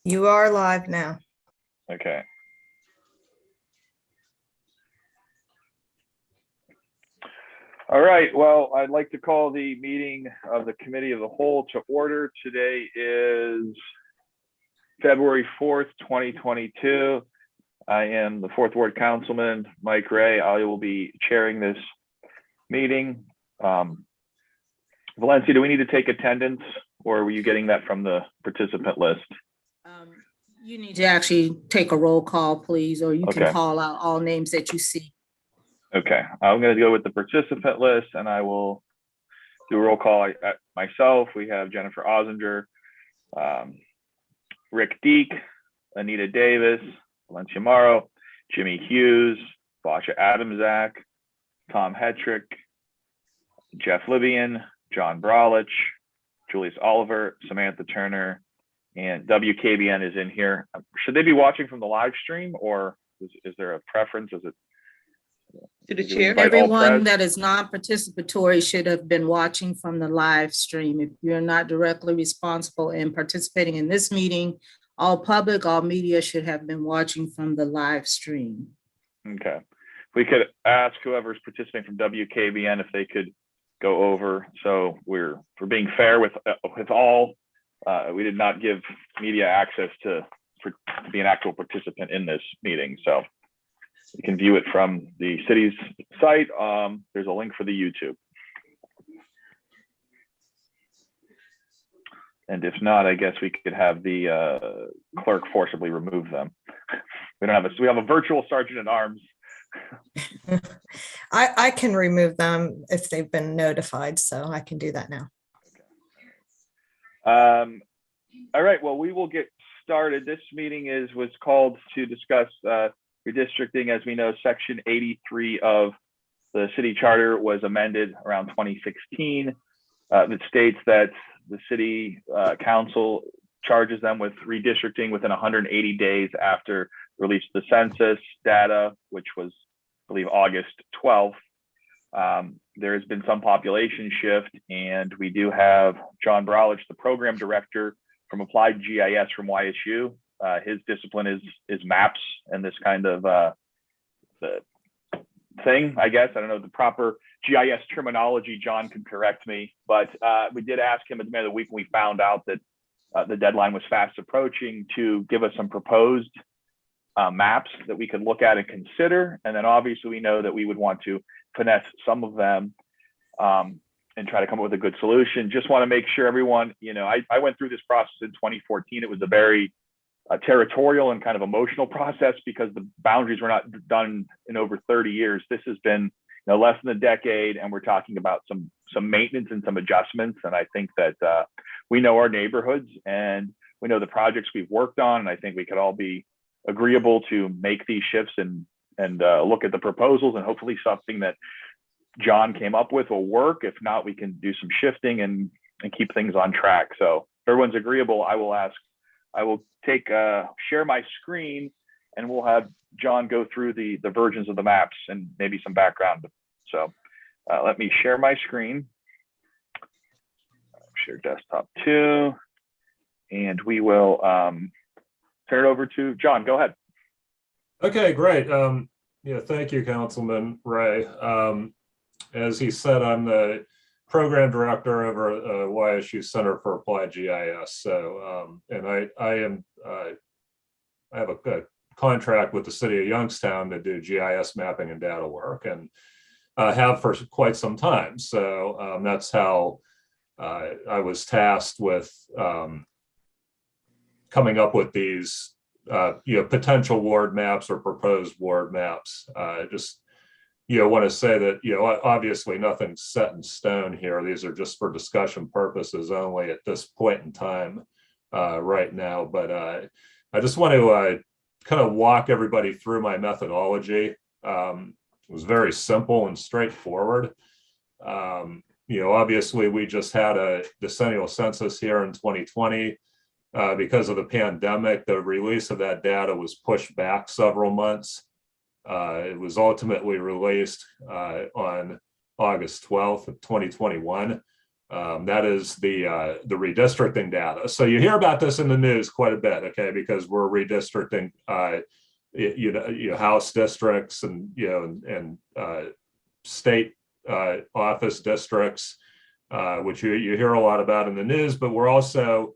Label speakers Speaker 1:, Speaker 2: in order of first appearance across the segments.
Speaker 1: You are live now.
Speaker 2: Okay. All right, well, I'd like to call the meeting of the Committee of the Whole to order. Today is February 4th, 2022. I am the 4th Ward Councilman, Mike Ray. I will be chairing this meeting. Valencia, do we need to take attendance, or were you getting that from the participant list?
Speaker 3: You need to actually take a roll call, please, or you can
Speaker 2: Okay.
Speaker 3: call out all names that you see.
Speaker 2: Okay, I'm going to go with the participant list, and I will do a roll call myself. We have Jennifer Ozinger, Rick Deek, Anita Davis, Valencia Morrow, Jimmy Hughes, Basha Adamczak, Tom Hetrick, Jeff Libyan, John Bralich, Julius Oliver, Samantha Turner, and WKBN is in here. Should they be watching from the live stream, or is there a preference? Is it
Speaker 4: to the chair?
Speaker 3: Everyone that is non-participatory should have been watching from the live stream. If you're not directly responsible in participating in this meeting, all public, all media should have been watching from the live stream.
Speaker 2: Okay. We could ask whoever's participating from WKBN if they could go over. So we're being fair with all. We did not give media access to be an actual participant in this meeting. So you can view it from the city's site. There's a link for the YouTube. And if not, I guess we could have the clerk forcibly remove them. We have a virtual sergeant at arms.
Speaker 1: I can remove them if they've been notified, so I can do that now.
Speaker 2: All right, well, we will get started. This meeting was called to discuss redistricting. As we know, Section 83 of the city charter was amended around 2016. That states that the city council charges them with redistricting within 180 days after release of the census data, which was, I believe, August 12th. There has been some population shift, and we do have John Bralich, the program director from Applied GIS from YSU. His discipline is maps and this kind of the thing, I guess. I don't know the proper GIS terminology. John can correct me, but we did ask him at the end of the week when we found out that the deadline was fast approaching to give us some proposed maps that we could look at and consider. And then obviously we know that we would want to finesse some of them and try to come up with a good solution. Just want to make sure everyone, I went through this process in 2014. It was a very territorial and kind of emotional process because the boundaries were not done in over 30 years. This has been less than a decade, and we're talking about some maintenance and some adjustments. And I think that we know our neighborhoods and we know the projects we've worked on, and I think we could all be agreeable to make these shifts and look at the proposals, and hopefully something that John came up with will work. If not, we can do some shifting and keep things on track. So if everyone's agreeable, I will share my screen, and we'll have John go through the versions of the maps and maybe some background. So let me share my screen. Share desktop too, and we will turn it over to John. Go ahead.
Speaker 5: Okay, great. Thank you, Councilman Ray. As he said, I'm the program director over at YSU Center for Applied GIS. So, and I have a contract with the city of Youngstown to do GIS mapping and data work, and have for quite some time. So that's how I was tasked with coming up with these potential ward maps or proposed ward maps. Just want to say that obviously nothing's set in stone here. These are just for discussion purposes only at this point in time right now. But I just want to kind of walk everybody through my methodology. It was very simple and straightforward. Obviously we just had a decennial census here in 2020. Because of the pandemic, the release of that data was pushed back several months. It was ultimately released on August 12th of 2021. That is the redistricting data. So you hear about this in the news quite a bit, okay, because we're redistricting, House districts and, state office districts, which you hear a lot about in the news, but we're also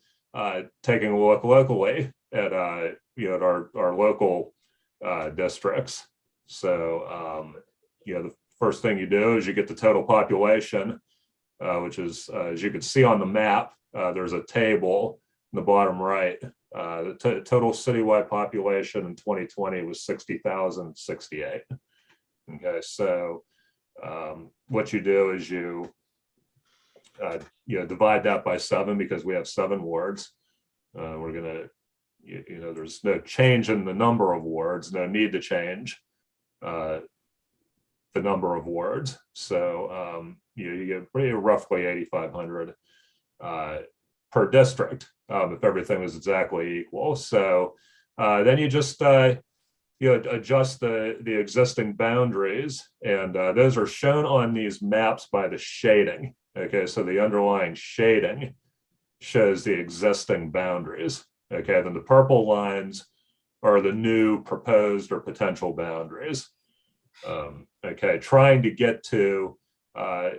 Speaker 5: taking a look locally at, at our local districts. So, the first thing you do is you get the total population, which is, as you can see on the map, there's a table in the bottom right. The total citywide population in 2020 was 60,068. Okay, so what you do is you divide that by 7 because we have 7 wards. We're gonna, there's no change in the number of wards, no need to change the number of wards. So you get pretty roughly 8,500 per district if everything was exactly equal. So then you just adjust the existing boundaries, and those are shown on these maps by the shading. Okay, so the underlying shading shows the existing boundaries. Okay, then the purple lines are the new proposed or potential boundaries. Okay, trying to get to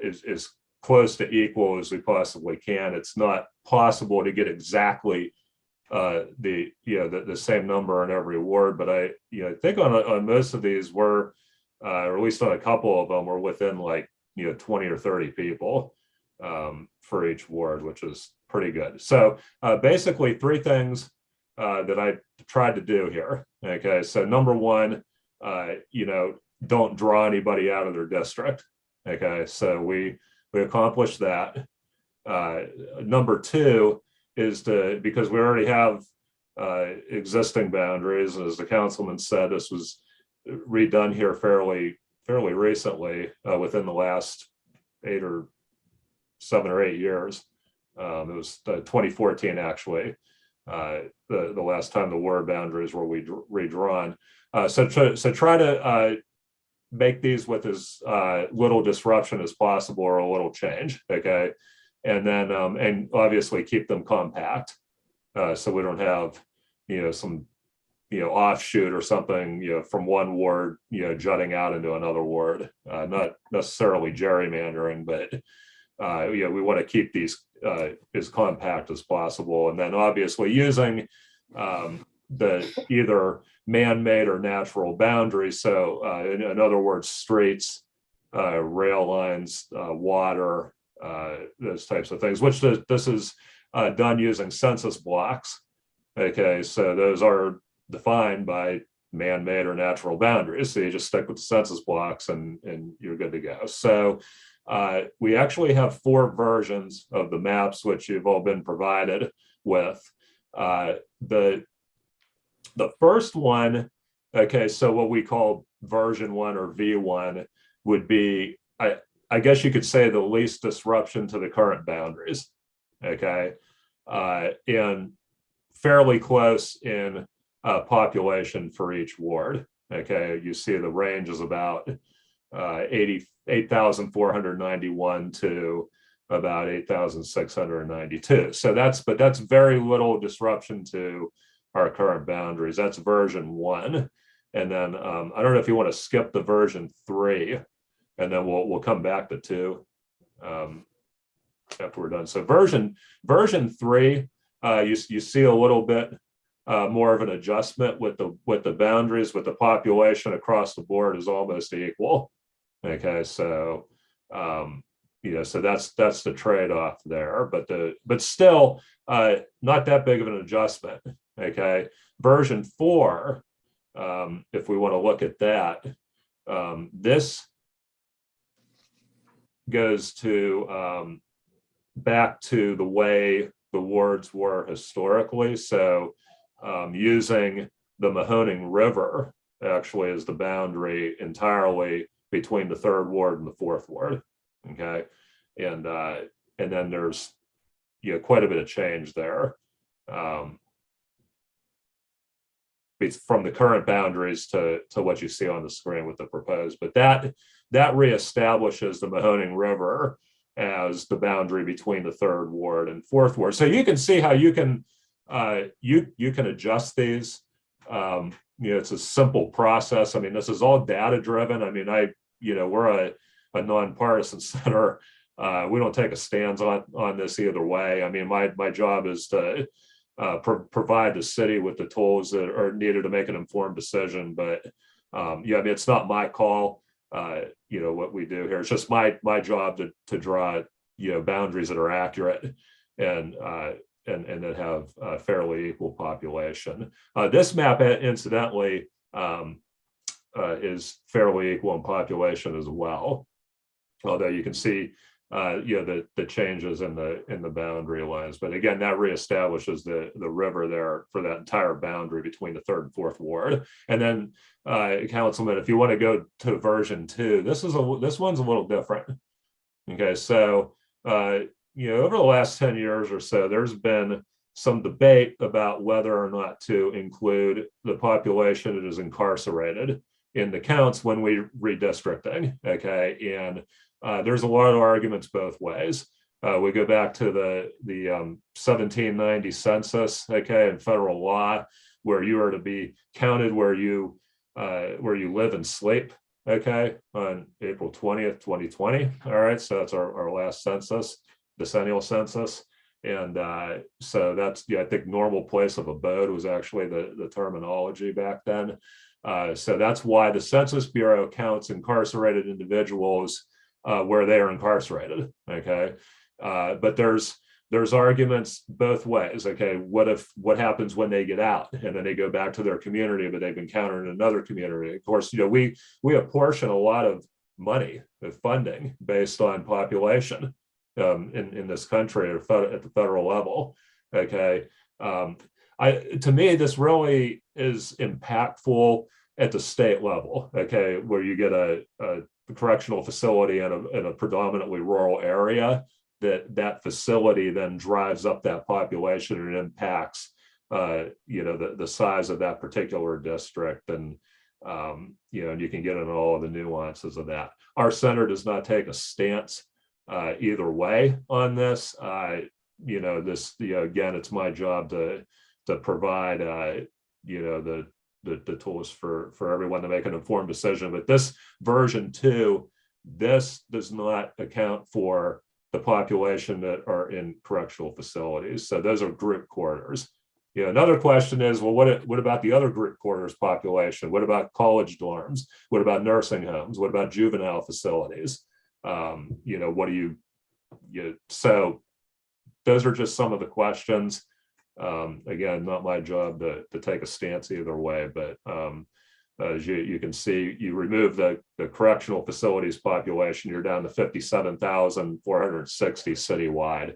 Speaker 5: is close to equal as we possibly can. It's not possible to get exactly the same number in every ward, but I think on most of these we're or at least on a couple of them, we're within like 20 or 30 people for each ward, which is pretty good. So basically 3 things that I tried to do here. Okay, so number 1, don't draw anybody out of their district. Okay, so we accomplished that. Number 2 is because we already have existing boundaries, as the councilman said, this was redone here fairly recently, within the last 7 or 8 years. It was 2014 actually, the last time the ward boundaries were redrawn. So try to make these with as little disruption as possible or a little change, okay? And then, and obviously keep them compact, so we don't have, some, offshoot or something, from one ward, jutting out into another ward. Not necessarily gerrymandering, but, we want to keep these as compact as possible. And then obviously using the either man-made or natural boundaries. So in other words, streets, rail lines, water, those types of things, which this is done using census blocks. Okay, so those are defined by man-made or natural boundaries. So you just stick with the census blocks and you're good to go. So we actually have 4 versions of the maps, which you've all been provided with. The first one, okay, so what we call version 1 or V1 would be, I guess you could say, the least disruption to the current boundaries, okay, and fairly close in population for each ward. Okay, you see the range is about 8,491 to about 8,692. So that's very little disruption to our current boundaries. That's version 1. And then I don't know if you want to skip the version 3, and then we'll come back to 2 after we're done. So version 3, you see a little bit more of an adjustment with the boundaries, with the population across the board is almost equal. Okay, so so that's the trade-off there, but still not that big of an adjustment. Okay, version 4, if we want to look at that, this goes to back to the way the wards were historically. So using the Mahoning River actually as the boundary entirely between the 3rd ward and the 4th ward. Okay, and then there's quite a bit of change there. From the current boundaries to what you see on the screen with the proposed, but that reestablishes the Mahoning River as the boundary between the 3rd Ward and 4th Ward. So you can see how you can adjust these. It's a simple process. I mean, this is all data driven. I mean, we're a nonpartisan center. We don't take a stance on this either way. I mean, my job is to provide the city with the tools that are needed to make an informed decision. But I mean, it's not my call. What we do here. It's just my job to draw boundaries that are accurate and that have a fairly equal population. This map, incidentally, is fairly equal in population as well. Although you can see, the changes in the boundary lines. But again, that reestablishes the river there for that entire boundary between the 3rd and 4th Ward. And then, Councilman, if you want to go to version 2, this one's a little different. Okay, so over the last 10 years or so, there's been some debate about whether or not to include the population that is incarcerated in the counts when we redistricting. Okay, and there's a lot of arguments both ways. We go back to the 1790 census, okay, in federal law, where you are to be counted where you live and sleep, okay, on April 20th, 2020. All right, so that's our last census, decennial census. And so that's, I think normal place of abode was actually the terminology back then. So that's why the Census Bureau counts incarcerated individuals where they are incarcerated, okay? But there's arguments both ways, okay? What happens when they get out and then they go back to their community, but they've been counted in another community? Of course, we apportion a lot of money of funding based on population in this country at the federal level, okay? To me, this really is impactful at the state level, okay, where you get a correctional facility in a predominantly rural area, that facility then drives up that population and impacts the size of that particular district, and and you can get into all of the nuances of that. Our center does not take a stance either way on this. Again, it's my job to provide the tools for everyone to make an informed decision. But this version 2, this does not account for the population that are in correctional facilities. So those are group quarters. Another question is, well, what about the other group quarters population? What about college dorms? What about nursing homes? What about juvenile facilities? What do so those are just some of the questions. Again, not my job to take a stance either way, but as you can see, you remove the correctional facilities population, you're down to 57,460 citywide,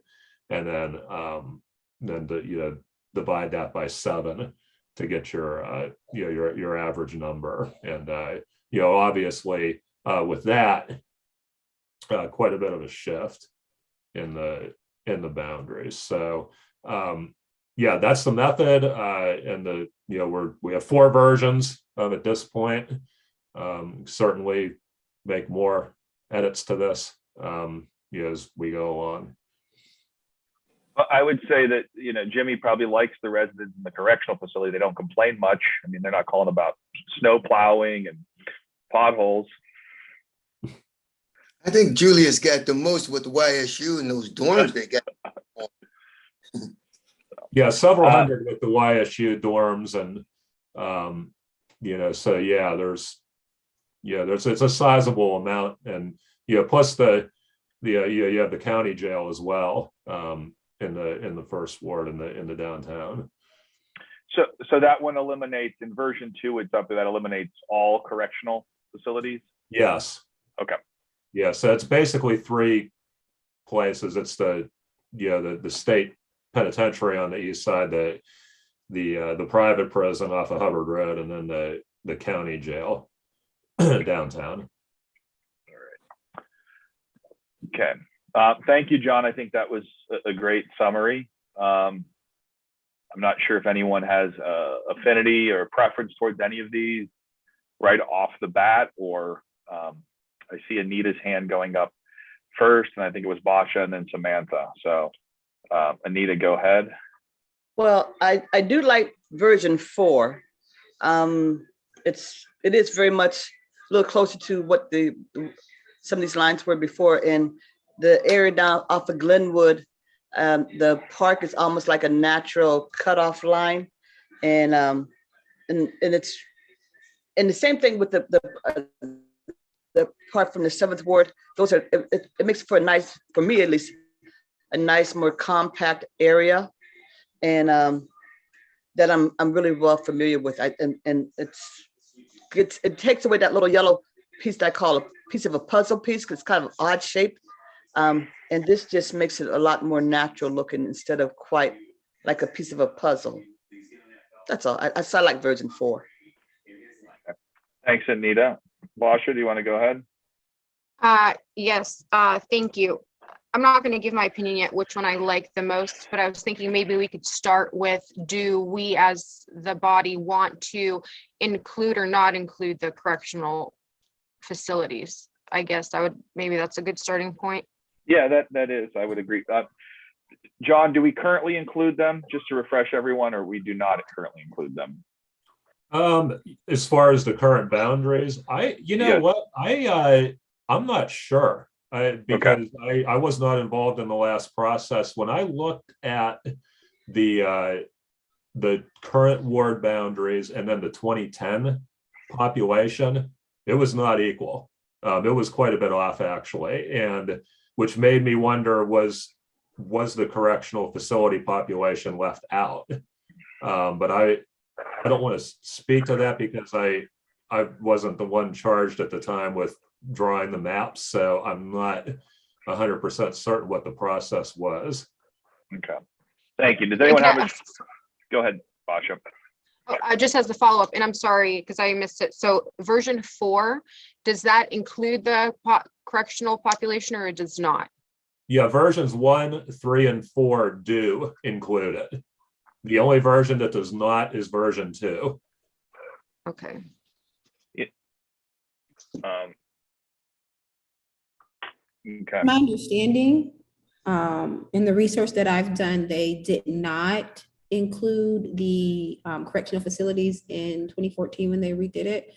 Speaker 5: and then divide that by 7 to get your average number. And obviously with that, quite a bit of a shift in the boundaries. So that's the method, and we have 4 versions at this point. Certainly make more edits to this as we go along.
Speaker 2: I would say that Jimmy probably likes the residents in the correctional facility. They don't complain much. I mean, they're not calling about snow plowing and potholes.
Speaker 6: I think Julius got the most with YSU and those dorms they got.
Speaker 5: Yeah, several hundred with the YSU dorms, and so it's a sizable amount, and plus you have the county jail as well in the first ward in the downtown.
Speaker 2: So that one eliminates, in version 2, it's up, that eliminates all correctional facilities.
Speaker 5: Yes.
Speaker 2: Okay.
Speaker 5: Yeah, so it's basically 3 places. It's the state penitentiary on the east side, the private prison off of Hubbard Road, and then the county jail downtown.
Speaker 2: All right. Okay. Thank you, John. I think that was a great summary. I'm not sure if anyone has affinity or preference towards any of these right off the bat, or I see Anita's hand going up first, and I think it was Basha and then Samantha. So Anita, go ahead.
Speaker 4: Well, I do like version 4. It is very much a little closer to what some of these lines were before. In the area down off of Glenwood, the park is almost like a natural cutoff line, and it's and the same thing with the part from the 7th Ward. Those are it makes for a nice, for me at least, a nice, more compact area, and that I'm really well familiar with. And it takes away that little yellow piece that I call a piece of a puzzle piece, because it's kind of odd shape. And this just makes it a lot more natural looking instead of quite like a piece of a puzzle. That's all. I like version 4.
Speaker 2: Thanks, Anita. Basha, do you want to go ahead?
Speaker 7: Yes, thank you. I'm not going to give my opinion yet which one I like the most, but I was thinking maybe we could start with, do we as the body want to include or not include the correctional facilities? I guess maybe that's a good starting point.
Speaker 2: Yeah, that is, I would agree. John, do we currently include them, just to refresh everyone, or we do not currently include them?
Speaker 5: As far as the current boundaries,
Speaker 2: Yes.
Speaker 5: I'm not sure. Because I was not involved in the last process. When I looked at the current ward boundaries and then the 2010 population, it was not equal. It was quite a bit off, actually, and which made me wonder, was the correctional facility population left out? But I don't want to speak to that because I wasn't the one charged at the time with drawing the maps, so I'm not 100% certain what the process was.
Speaker 2: Okay, thank you. Does anyone have go ahead, Basha.
Speaker 7: Just as the follow-up, and I'm sorry because I missed it. So version 4, does that include the correctional population or it does not?
Speaker 5: Yeah, versions 1, 3, and 4 do include it. The only version that does not is version 2.
Speaker 7: Okay.
Speaker 2: Okay.
Speaker 8: My understanding, in the research that I've done, they did not include the correctional facilities in 2014 when they redid it.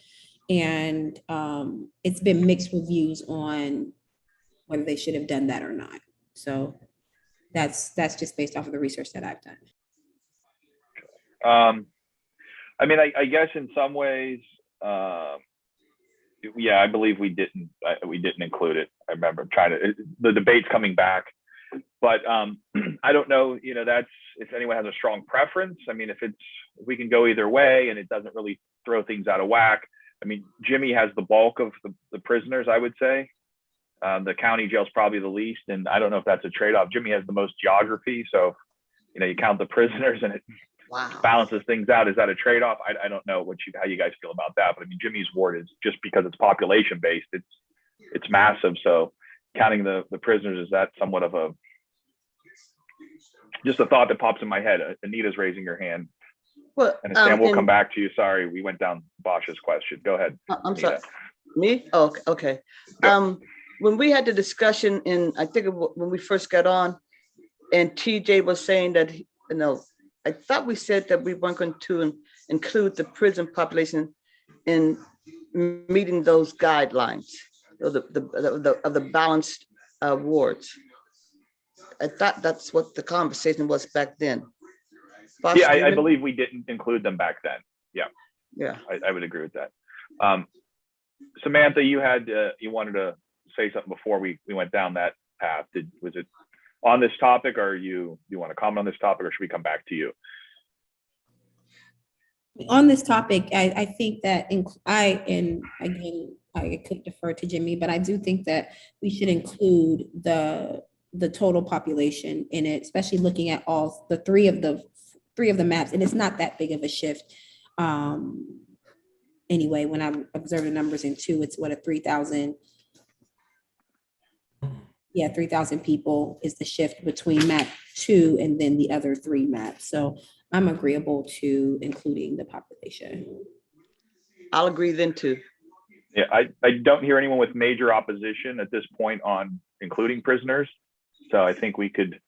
Speaker 8: And it's been mixed reviews on whether they should have done that or not. So that's just based off of the research that I've done.
Speaker 2: I mean, I guess in some ways, yeah, I believe we didn't include it. I remember the debate's coming back, but I don't know, that's, if anyone has a strong preference. I mean, if we can go either way and it doesn't really throw things out of whack. I mean, Jimmy has the bulk of the prisoners, I would say. The county jail's probably the least, and I don't know if that's a trade-off. Jimmy has the most geography, so you count the prisoners and it balances things out. Is that a trade-off? I don't know how you guys feel about that, but I mean, Jimmy's ward is, just because it's population based, it's massive. So counting the prisoners, is that somewhat of just a thought that pops in my head? Anita's raising her hand.
Speaker 4: Well,
Speaker 2: and Sam, we'll come back to you. Sorry, we went down Basha's question. Go ahead.
Speaker 4: I'm
Speaker 2: Anita.
Speaker 4: sorry. Me? Oh, okay. When we had the discussion I think when we first got on, and TJ was saying that, I thought we said that we weren't going to include the prison population in meeting those guidelines of the balanced wards. I thought that's what the conversation was back then.
Speaker 2: Yeah, I believe we didn't include them back then.
Speaker 4: Yeah.
Speaker 2: I would agree with that. Samantha, you wanted to say something before we went down that path. Was it on this topic, or you want to comment on this topic, or should we come back to you?
Speaker 8: On this topic, I think that I could defer to Jimmy, but I do think that we should include the total population in it, especially looking at all the three of the maps, and it's not that big of a shift. Anyway, when I observe the numbers in 2, it's what, a 3,000. Yeah, 3,000 people is the shift between map 2 and then the other 3 maps. So I'm agreeable to including the population.
Speaker 4: I'll agree then too.
Speaker 2: Yeah, I don't hear anyone with major opposition at this point on including prisoners. So I think we could,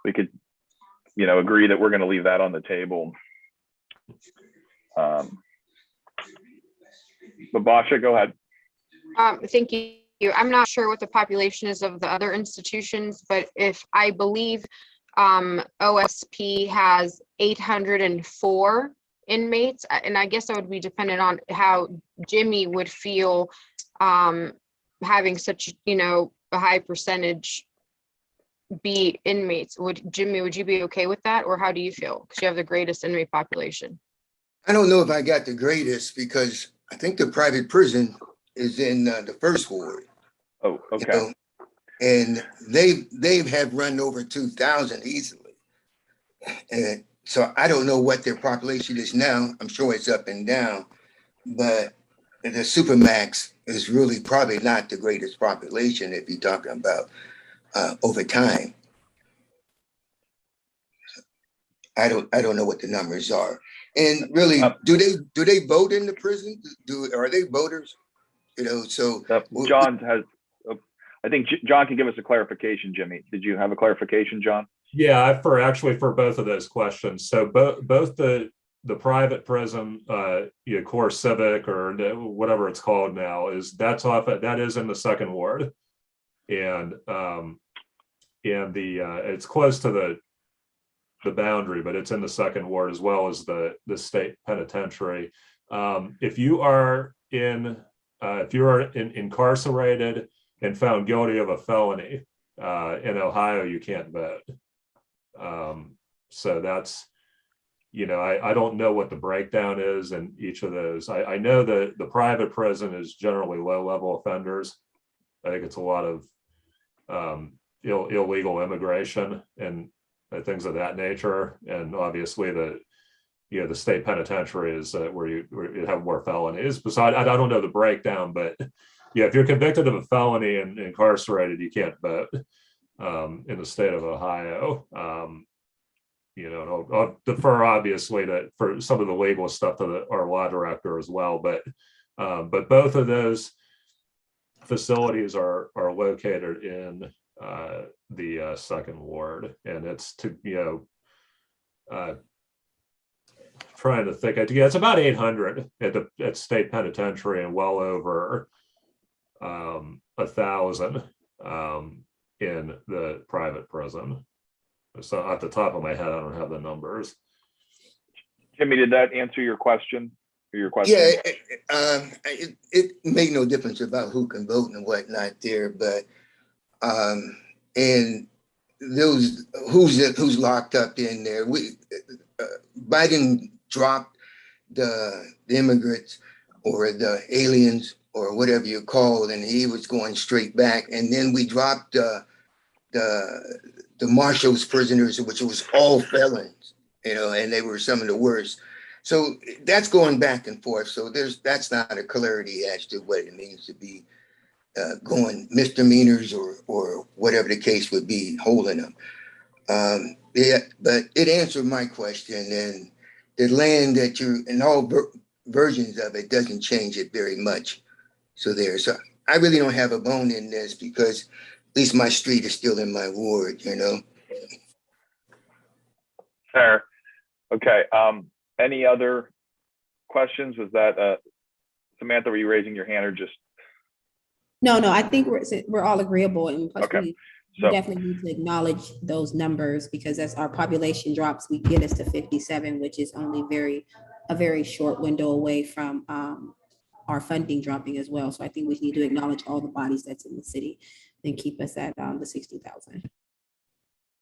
Speaker 2: agree that we're going to leave that on the table. Babasha, go ahead.
Speaker 7: Thank you. I'm not sure what the population is of the other institutions, but if I believe OSP has 804 inmates, and I guess that would be dependent on how Jimmy would feel having such, a high percentage be inmates. Jimmy, would you be okay with that? Or how do you feel? Because you have the greatest inmate population.
Speaker 6: I don't know if I got the greatest because I think the private prison is in the first ward.
Speaker 2: Oh, okay.
Speaker 6: And they have run over 2,000 easily. And so I don't know what their population is now. I'm sure it's up and down, but the Supermax is really probably not the greatest population if you're talking about over time. I don't know what the numbers are. And really, do they vote in the prison? Are they voters? So
Speaker 2: John has. I think John can give us a clarification. Jimmy, did you have a clarification, John?
Speaker 5: Yeah, for both of those questions. So both the private prison, Core Civic or whatever it's called now, that is in the second ward, and it's close to the boundary, but it's in the second ward as well as the state penitentiary. If you are incarcerated and found guilty of a felony in Ohio, you can't vote. So that's, I don't know what the breakdown is in each of those. I know that the private prison is generally low-level offenders. I think it's a lot of illegal immigration and things of that nature. And obviously the state penitentiary is where you have more felonies. Besides, I don't know the breakdown, but if you're convicted of a felony and incarcerated, you can't vote in the state of Ohio. And I'll defer obviously for some of the legal stuff to our law director as well. But both of those facilities are located in the second ward, and it's trying to think. It's about 800 at state penitentiary and well over 1,000 in the private prison. So at the top of my head, I don't have the numbers.
Speaker 2: Jimmy, did that answer your question?
Speaker 6: Yeah, it made no difference about who can vote and whatnot there, but and those who's locked up in there. Biden dropped the immigrants or the aliens or whatever you call it, and he was going straight back. And then we dropped the Marshall's prisoners, which was all felons, and they were some of the worst. So that's going back and forth. So that's not a clarity as to what it means to be going misdemeanors or whatever the case would be, holding them. But it answered my question, and the land that in all versions of it doesn't change it very much. So I really don't have a bone in this because at least my street is still in my ward,
Speaker 2: Fair. Okay. Any other questions? Was that Samantha, were you raising your hand or just?
Speaker 8: No, I think we're all agreeable, and plus
Speaker 2: Okay.
Speaker 8: we definitely need to acknowledge those numbers, because as our population drops, we get us to 57, which is only a very short window away from our funding dropping as well. So I think we need to acknowledge all the bodies that's in the city and keep us at the 60,000.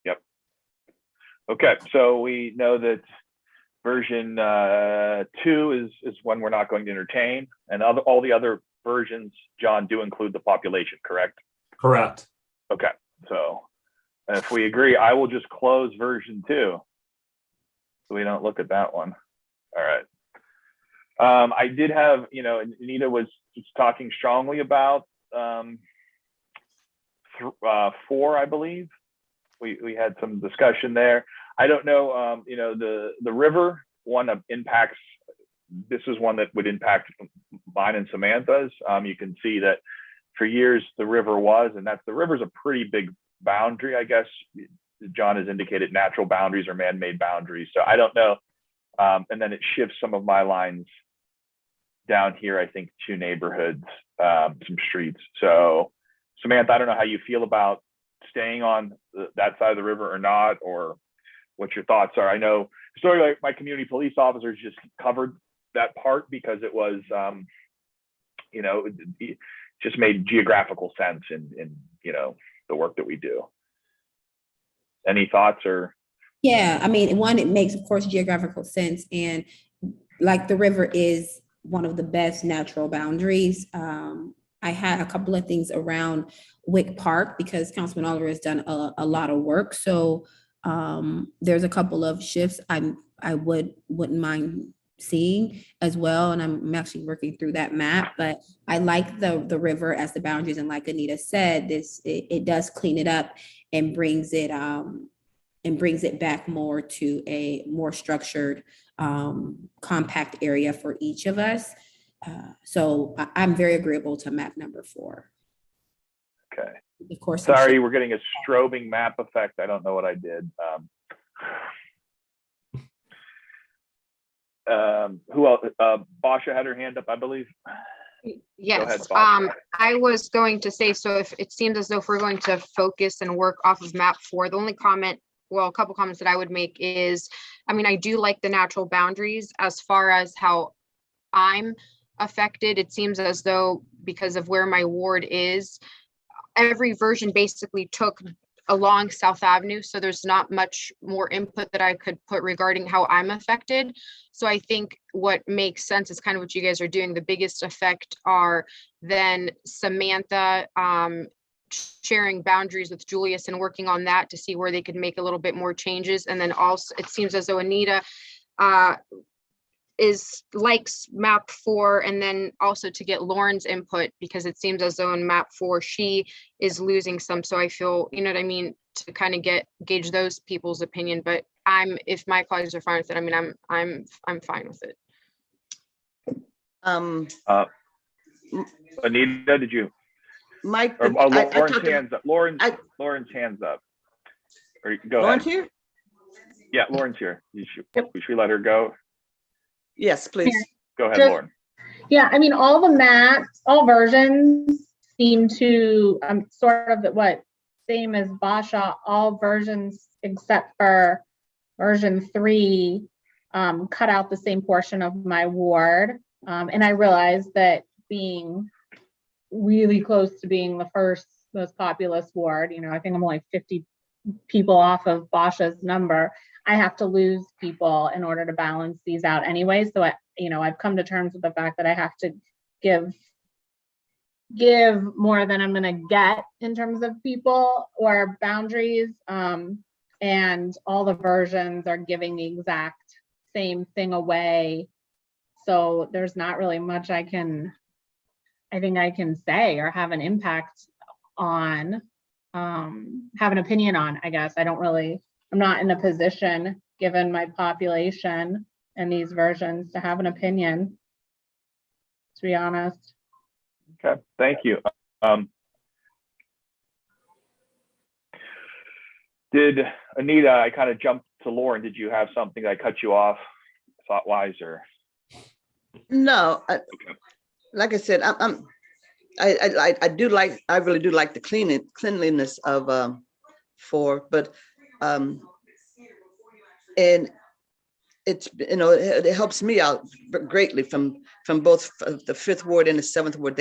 Speaker 2: Yep. Okay, so we know that version 2 is one we're not going to entertain, and all the other versions, John, do include the population, correct?
Speaker 5: Correct.
Speaker 2: Okay, so if we agree, I will just close version 2 so we don't look at that one. All right. I did have, Anita was just talking strongly about 4, I believe. We had some discussion there. I don't know, the river one impacts. This is one that would impact mine and Samantha's. You can see that for years the river was, and the river's a pretty big boundary, I guess. John has indicated natural boundaries or man-made boundaries. So I don't know. And then it shifts some of my lines down here, I think, 2 neighborhoods, some streets. So Samantha, I don't know how you feel about staying on that side of the river or not, or what your thoughts are. I know historically my community police officers just covered that part because it was, it just made geographical sense in the work that we do. Any thoughts or?
Speaker 8: Yeah, I mean, one, it makes, of course, geographical sense. And like the river is one of the best natural boundaries. I had a couple of things around Wick Park because Councilman Oliver has done a lot of work. So there's a couple of shifts I wouldn't mind seeing as well. And I'm actually working through that map, but I like the river as the boundaries. And like Anita said, it does clean it up and brings it back more to a more structured, compact area for each of us. So I'm very agreeable to map number 4.
Speaker 2: Okay.
Speaker 8: Of course.
Speaker 2: Sorry, we're getting a strobing map effect. I don't know what I did. Who else? Basha had her hand up, I believe.
Speaker 7: Yes,
Speaker 2: Basha.
Speaker 7: I was going to say, so if it seems as though if we're going to focus and work off of map 4, the only comment, well, a couple comments that I would make is, I mean, I do like the natural boundaries as far as how I'm affected. It seems as though because of where my ward is, every version basically took along South Avenue. So there's not much more input that I could put regarding how I'm affected. So I think what makes sense is kind of what you guys are doing. The biggest effect are then Samantha sharing boundaries with Julius and working on that to see where they could make a little bit more changes. And then also it seems as though Anita likes map 4, and then also to get Lauren's input, because it seems as though in map 4 she is losing some. So I feel, you know what I mean, to kind of gauge those people's opinion. But if my colleagues are fine with it, I mean, I'm fine with it.
Speaker 2: Anita, did you?
Speaker 4: Mike,
Speaker 2: Lauren's hands up. Lauren's hands up. Or go
Speaker 4: Lauren's
Speaker 2: ahead.
Speaker 4: here?
Speaker 2: Yeah, Lauren's here. Should we let her go?
Speaker 4: Yes, please.
Speaker 2: Go ahead,
Speaker 9: Just-
Speaker 2: Lauren.
Speaker 9: Yeah, I mean, all the maps, all versions seem to sort of same as Basha, all versions except for version 3 cut out the same portion of my ward. And I realized that being really close to being the first most populous ward, I think I'm only 50 people off of Basha's number. I have to lose people in order to balance these out anyway. So I've come to terms with the fact that I have to give more than I'm going to get in terms of people or boundaries. And all the versions are giving the exact same thing away. So there's not really much I think I can say or have an impact on, have an opinion on, I guess. I'm not in a position, given my population and these versions, to have an opinion, to be honest.
Speaker 2: Okay, thank you. Did Anita, I kind of jumped to Lauren. Did you have something I cut you off thought-wise or?
Speaker 4: No, like I said, I really do like the cleanliness of 4, but and it's, it helps me out greatly from both the 5th ward and the 7th ward.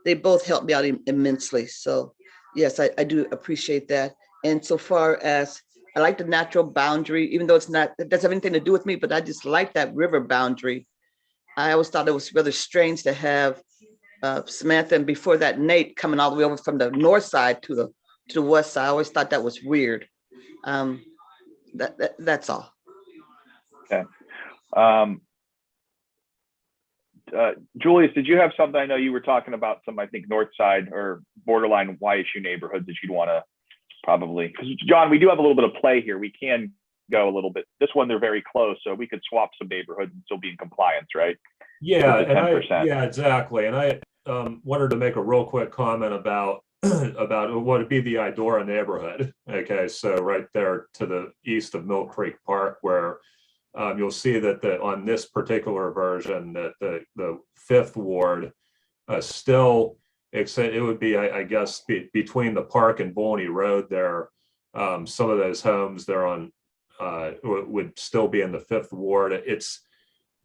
Speaker 4: They both help me out immensely. So yes, I do appreciate that. And so far as I like the natural boundary, even though it doesn't have anything to do with me, but I just like that river boundary. I always thought it was rather strange to have Samantha and before that Nate coming all the way over from the north side to the west side. I always thought that was weird. That's all.
Speaker 2: Okay. Julius, did you have something? I know you were talking about some, I think, north side or borderline YSU neighborhoods that you'd want to probably, because John, we do have a little bit of play here. We can go a little bit. This one, they're very close, so we could swap some neighborhoods and still be in compliance, right?
Speaker 5: Yeah,
Speaker 2: With the
Speaker 5: and
Speaker 2: 10%.
Speaker 5: yeah, exactly. And wanted to make a real quick comment about about what would be the Idora neighborhood. Okay, so right there to the east of Mill Creek Park, where you'll see that on this particular version that the fifth ward still, except it would be, I guess, between the park and Bolney Road there. Some of those homes there on would still be in the fifth ward.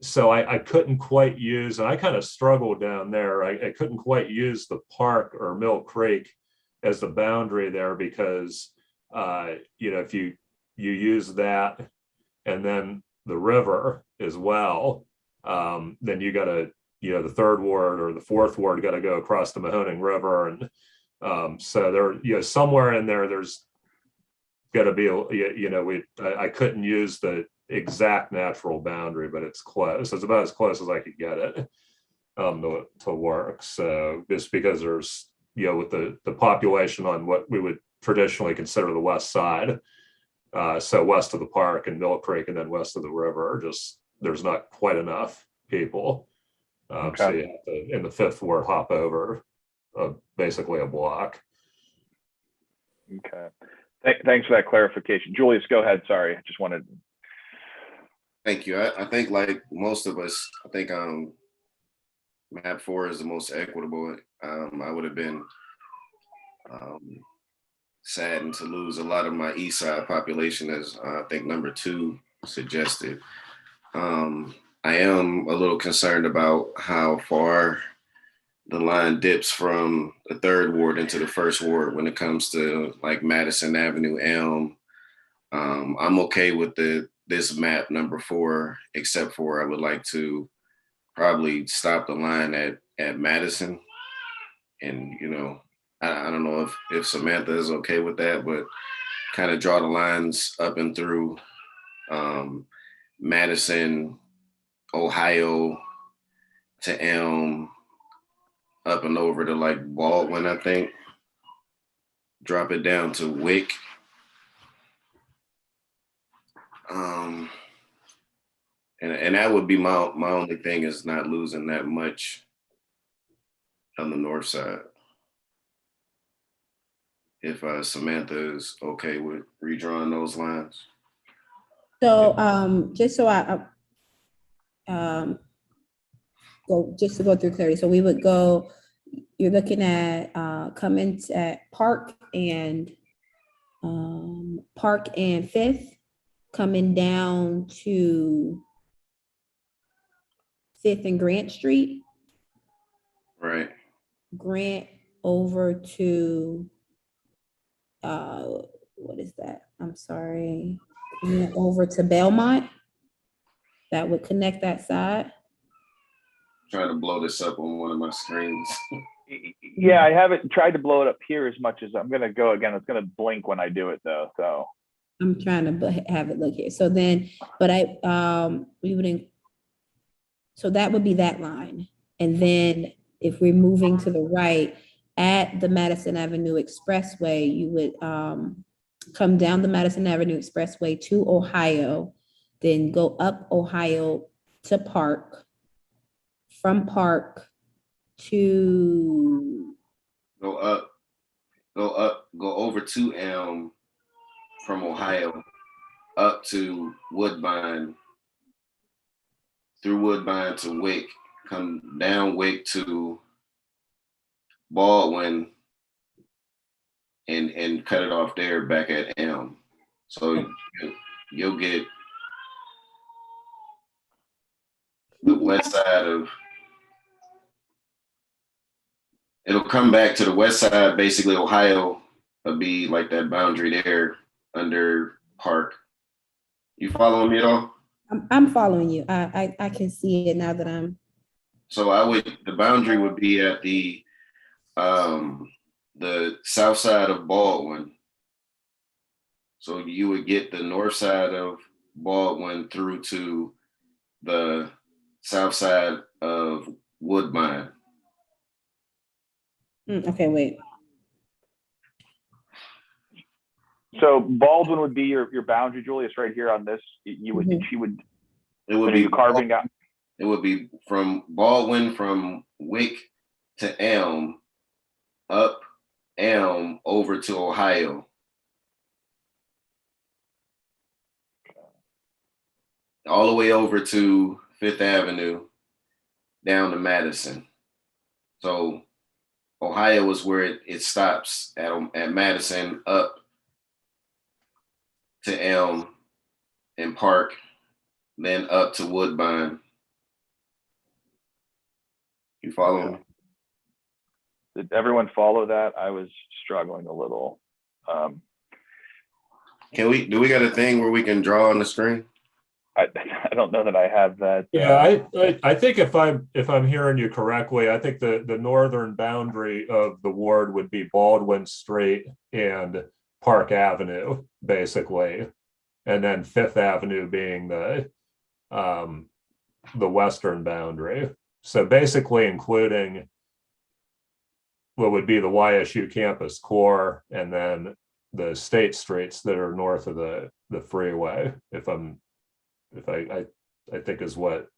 Speaker 5: So I couldn't quite use, and I kind of struggled down there. I couldn't quite use the park or Mill Creek as the boundary there because, if you use that and then the river as well, then you got to, the third ward or the fourth ward got to go across the Mahoning River. And so there, somewhere in there, there's got to be, I couldn't use the exact natural boundary, but it's close. It's about as close as I could get it to work. So just because there's, with the population on what we would traditionally consider the west side, so west of the park and Mill Creek and then west of the river, just there's not quite enough people. So you have to, in the fifth ward, hop over basically a block.
Speaker 2: Okay. Thanks for that clarification. Julius, go ahead. Sorry, I just wanted.
Speaker 10: Thank you. I think like most of us, I think map 4 is the most equitable. I would have been saddened to lose a lot of my east side population, as I think number 2 suggested. I am a little concerned about how far the line dips from the third ward into the first ward when it comes to like Madison Avenue, Elm. I'm okay with this map number 4, except for I would like to probably stop the line at Madison. And, I don't know if Samantha is okay with that, but kind of draw the lines up and through Madison, Ohio to Elm, up and over to like Baldwin, I think. Drop it down to Wick. And that would be my only thing, is not losing that much on the north side. If Samantha is okay with redrawing those lines.
Speaker 8: So just so I to go through clarity. So we would go, you're looking at comments at Park and Fifth, coming down to Fifth and Grant Street.
Speaker 10: Right.
Speaker 8: Grant over to what is that? I'm sorry. Grant over to Belmont. That would connect that side.
Speaker 10: Trying to blow this up on one of my screens.
Speaker 2: Yeah, I haven't tried to blow it up here as much as I'm going to go again. It's going to blink when I do it though. So
Speaker 8: I'm trying to have it look here. So then, but so that would be that line. And then if we're moving to the right at the Madison Avenue Expressway, you would come down the Madison Avenue Expressway to Ohio, then go up Ohio to Park, from Park to
Speaker 10: go over to Elm from Ohio, up to Woodbine, through Woodbine to Wick, come down Wick to Baldwin, and cut it off there back at Elm. So you'll get the west side of, it'll come back to the west side, basically Ohio will be like that boundary there under Park. You following me at all?
Speaker 8: I'm following you. I can see it now that I'm.
Speaker 10: So the boundary would be at the south side of Baldwin. So you would get the north side of Baldwin through to the south side of Woodbine.
Speaker 8: Okay, wait.
Speaker 2: So Baldwin would be your boundary, Julius, right here on this. You would, she would.
Speaker 10: It would be
Speaker 2: carving out.
Speaker 10: It would be from Baldwin, from Wick to Elm, up Elm over to Ohio. All the way over to Fifth Avenue, down to Madison. So Ohio is where it stops at Madison, up to Elm and Park, then up to Woodbine. You follow me?
Speaker 2: Did everyone follow that? I was struggling a little.
Speaker 10: Do we got a thing where we can draw on the screen?
Speaker 2: I don't know that I have that.
Speaker 5: Yeah, I think if I'm hearing you correctly, I think the northern boundary of the ward would be Baldwin Street and Park Avenue, basically, and then Fifth Avenue being the western boundary. So basically, including what would be the YSU campus core, and then the state streets that are north of the freeway. I think is what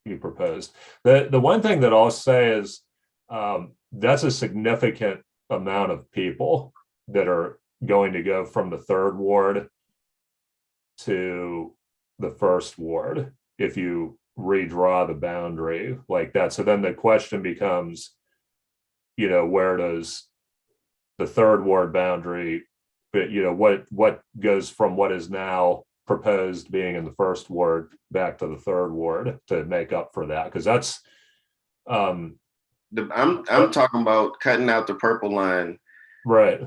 Speaker 5: you proposed. The one thing that I'll say is that's a significant amount of people that are going to go from the third ward to the first ward if you redraw the boundary like that. So then the question becomes, where does the third ward boundary, but what goes from what is now proposed being in the first ward back to the third ward to make up for that? Because that's
Speaker 10: I'm talking about cutting out the purple line.
Speaker 5: Right.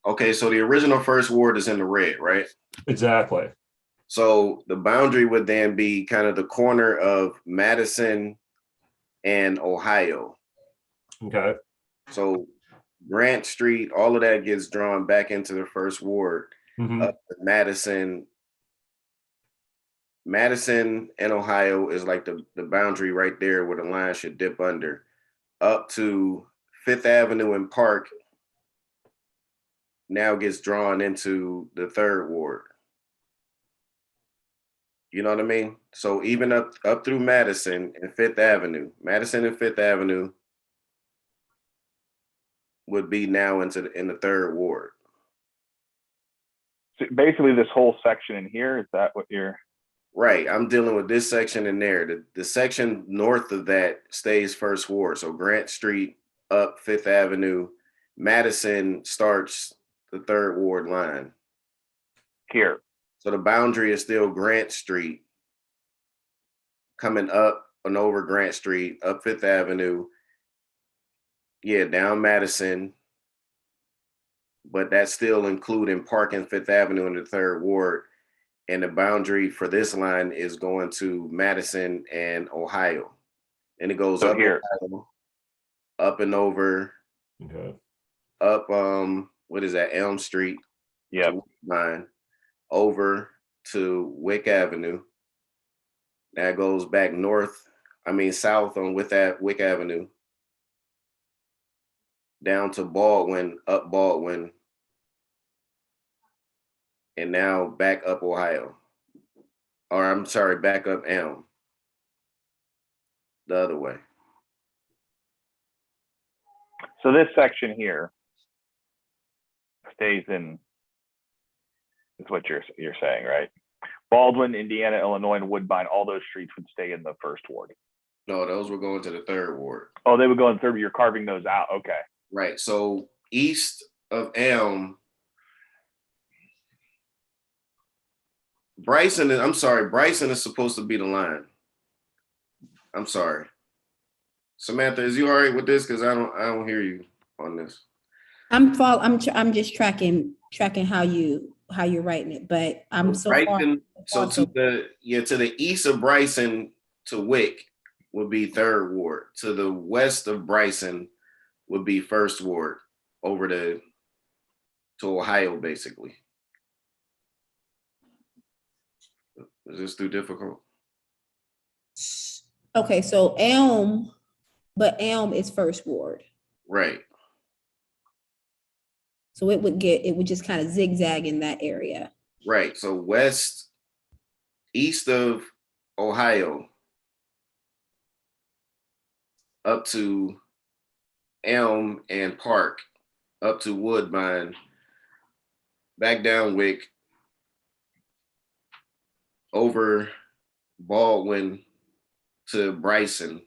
Speaker 10: Okay, so the original first ward is in the red, right?
Speaker 5: Exactly.
Speaker 10: So the boundary would then be kind of the corner of Madison and Ohio.
Speaker 5: Okay.
Speaker 10: So Grant Street, all of that gets drawn back into the first ward.
Speaker 5: Mhm.
Speaker 10: Up to Madison and Ohio is like the boundary right there where the line should dip under. Up to Fifth Avenue and Park now gets drawn into the third ward. You know what I mean? So even up through Madison and Fifth Avenue would be now in the third ward.
Speaker 2: So basically, this whole section in here, is that what you're?
Speaker 10: Right. I'm dealing with this section in there. The section north of that stays first ward. So Grant Street up Fifth Avenue, Madison starts the third ward line.
Speaker 2: Here.
Speaker 10: So the boundary is still Grant Street, coming up and over Grant Street, up Fifth Avenue, down Madison, but that's still including Park and Fifth Avenue in the third ward. And the boundary for this line is going to Madison and Ohio. And it goes up
Speaker 2: here,
Speaker 10: Ohio, up and over,
Speaker 5: Okay.
Speaker 10: up, what is that, Elm Street?
Speaker 2: Yeah.
Speaker 10: Line, over to Wick Avenue. That goes back south on Wick Avenue. Down to Baldwin, up Baldwin. And now back up Ohio. Or I'm sorry, back up Elm. The other way.
Speaker 2: So this section here stays in, is what you're saying, right? Baldwin, Indiana, Illinois, and Woodbine, all those streets would stay in the first ward.
Speaker 10: No, those were going to the third ward.
Speaker 2: Oh, they would go in the third, but you're carving those out. Okay.
Speaker 10: Right. So east of Elm, Bryson is supposed to be the line. I'm sorry. Samantha, is you all right with this? Because I don't hear you on this.
Speaker 8: I'm just tracking how you're writing it, but I'm so
Speaker 10: Bryson,
Speaker 8: far.
Speaker 10: to the east of Bryson to Wick would be third ward. To the west of Bryson would be first ward, over to Ohio, basically. Is this too difficult?
Speaker 8: Okay, so Elm is first ward.
Speaker 10: Right.
Speaker 8: So it would just kind of zigzag in that area.
Speaker 10: Right. So east of Ohio, up to Elm and Park up to Woodbine, back down Wick, over Baldwin to Bryson,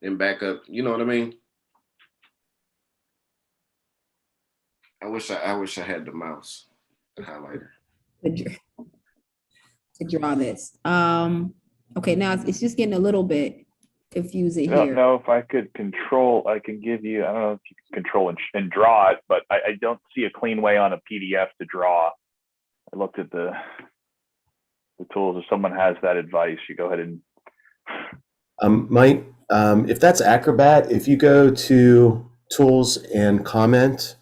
Speaker 10: and back up. You know what I mean? I wish I had the mouse, the highlighter.
Speaker 8: To draw this. Okay, now it's just getting a little bit confusing
Speaker 2: I don't
Speaker 8: here.
Speaker 2: know if I could control, I can give you, I don't know if you can control and draw it, but I don't see a clean way on a PDF to draw. I looked at the tools. If someone has that advice, you go ahead and.
Speaker 11: Mike, if that's Acrobat, if you go to tools and comment.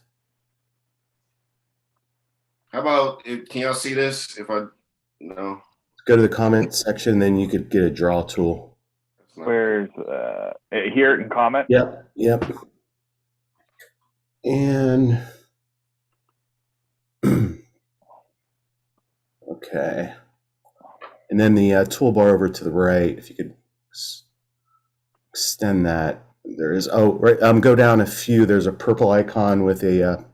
Speaker 10: How about, can y'all see this? If I, no.
Speaker 11: Go to the comment section, then you could get a draw tool.
Speaker 2: Where's here in comment?
Speaker 11: Yep. And okay. And then the toolbar over to the right, if you could extend that. There is, oh, right, go down a few. There's a purple icon with a,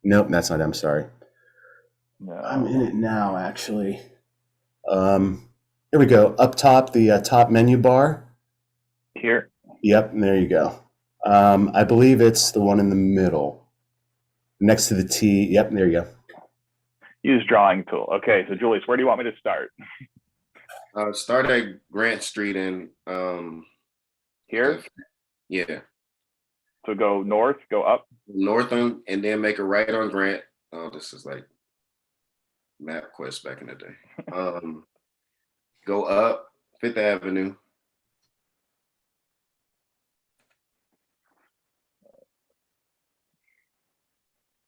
Speaker 11: nope, that's not, I'm sorry.
Speaker 2: No.
Speaker 11: I'm in it now, actually. Here we go. Up top, the top menu bar.
Speaker 2: Here.
Speaker 11: Yep, and there you go. I believe it's the one in the middle, next to the T. Yep, there you go.
Speaker 2: Use drawing tool. Okay, so Julius, where do you want me to start?
Speaker 10: Start at Grant Street and
Speaker 2: Here?
Speaker 10: Yeah.
Speaker 2: So go north, go up.
Speaker 10: North and then make a right on Grant. Oh, this is like MapQuest back in the day. Go up Fifth Avenue.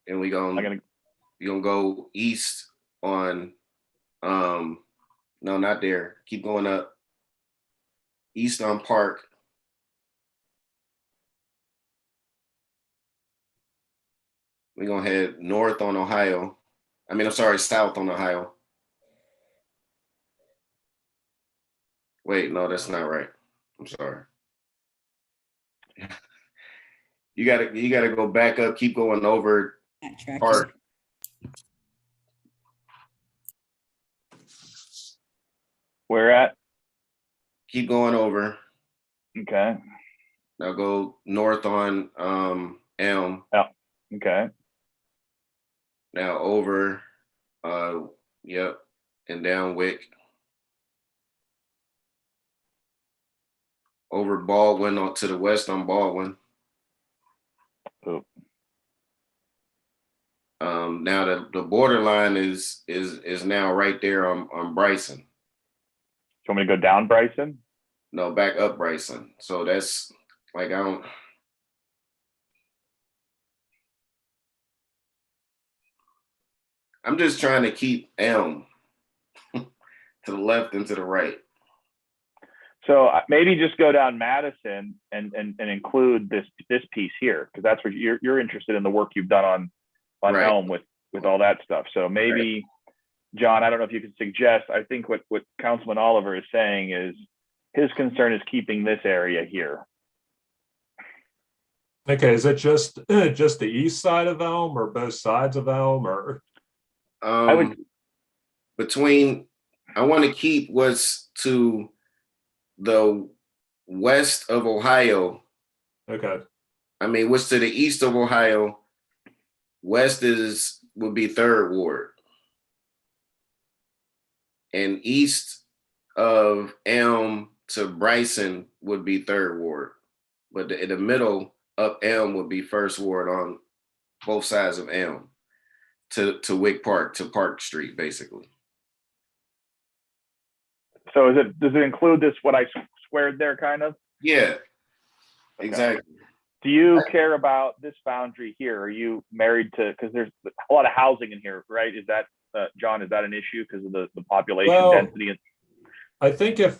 Speaker 10: And you're gonna go east on no, not there. Keep going up. East on Park. We're gonna head north on Ohio. I'm sorry, south on Ohio. Wait, no, that's not right. I'm sorry. You gotta go back up, keep going over Park.
Speaker 2: Where at?
Speaker 10: Keep going over.
Speaker 2: Okay.
Speaker 10: Now go north on Elm.
Speaker 2: Oh, okay.
Speaker 10: Now over, yep, and down Wick. Over Baldwin to the west on Baldwin.
Speaker 2: Oh.
Speaker 10: Now the borderline is now right there on Bryson.
Speaker 2: Do you want me to go down Bryson?
Speaker 10: No, back up Bryson. So that's like I'm just trying to keep Elm to the left and to the right.
Speaker 2: So maybe just go down Madison and include this piece here, because that's what you're interested in, the work you've done on
Speaker 10: Right.
Speaker 2: Elm with all that stuff. So maybe, John, I don't know if you can suggest, I think what Councilman Oliver is saying is his concern is keeping this area here.
Speaker 5: Okay, is it just the east side of Elm or both sides of Elm, or?
Speaker 2: I would
Speaker 10: I want to keep what's to the west of Ohio.
Speaker 5: Okay.
Speaker 10: What's to the east of Ohio. West would be 3rd Ward. And east of Elm to Bryson would be 3rd Ward. But in the middle up Elm would be 1st Ward on both sides of Elm to Wick Park, to Park Street, basically.
Speaker 2: So does it include this, what I squared there kind of?
Speaker 10: Yeah,
Speaker 2: Okay.
Speaker 10: exactly.
Speaker 2: Do you care about this boundary here? Are you married to, because there's a lot of housing in here, right? Is that, John, is that an issue because of the population density?
Speaker 5: I think if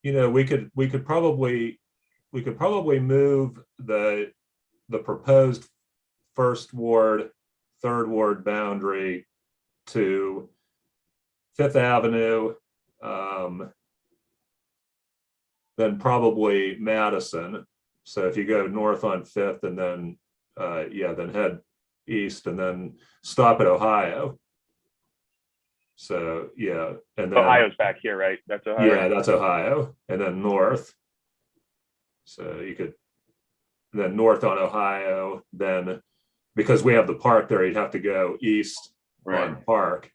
Speaker 5: we could probably move the proposed 1st Ward, 3rd Ward boundary to 5th Avenue, then probably Madison. So if you go north on Fifth and then, then head east and then stop at Ohio. So, yeah, and then.
Speaker 2: Ohio's back here, right? That's Ohio.
Speaker 5: Yeah, that's Ohio, and then north. So you could, then north on Ohio, then, because we have the park there, you'd have to go east on Park,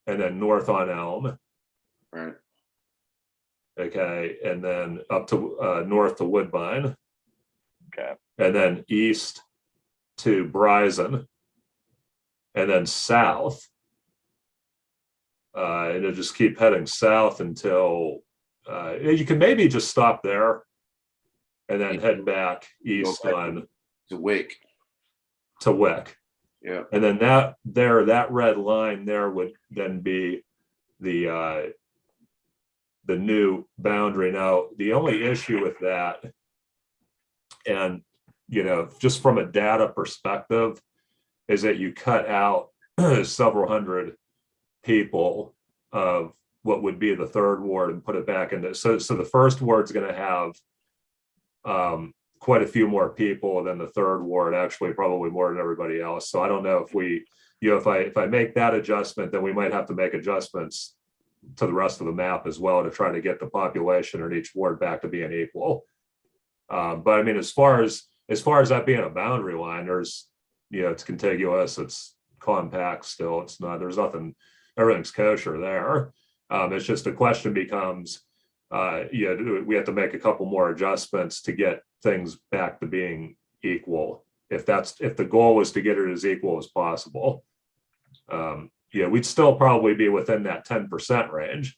Speaker 5: and then north on Elm.
Speaker 10: Right.
Speaker 5: Okay, and then up to north to Woodbine.
Speaker 2: Okay.
Speaker 5: And then east to Bryson, and then south. And it'll just keep heading south until you can maybe just stop there and then head back east on
Speaker 10: To Wick.
Speaker 5: to Wick.
Speaker 10: Yeah.
Speaker 5: And then that red line there would then be the new boundary. Now, the only issue with that, and just from a data perspective, is that you cut out several hundred people of what would be the third ward and put it back into, so the first ward's going to have quite a few more people than the third ward, actually probably more than everybody else. So I don't know if we, if I make that adjustment, then we might have to make adjustments to the rest of the map as well to try to get the population in each ward back to being equal. But I mean, as far as that being a boundary line, there's, it's contiguous, it's compact still, it's not, there's nothing, everything's kosher there. It's just the question becomes, we have to make a couple more adjustments to get things back to being equal. If the goal was to get it as equal as possible, we'd still probably be within that 10% range.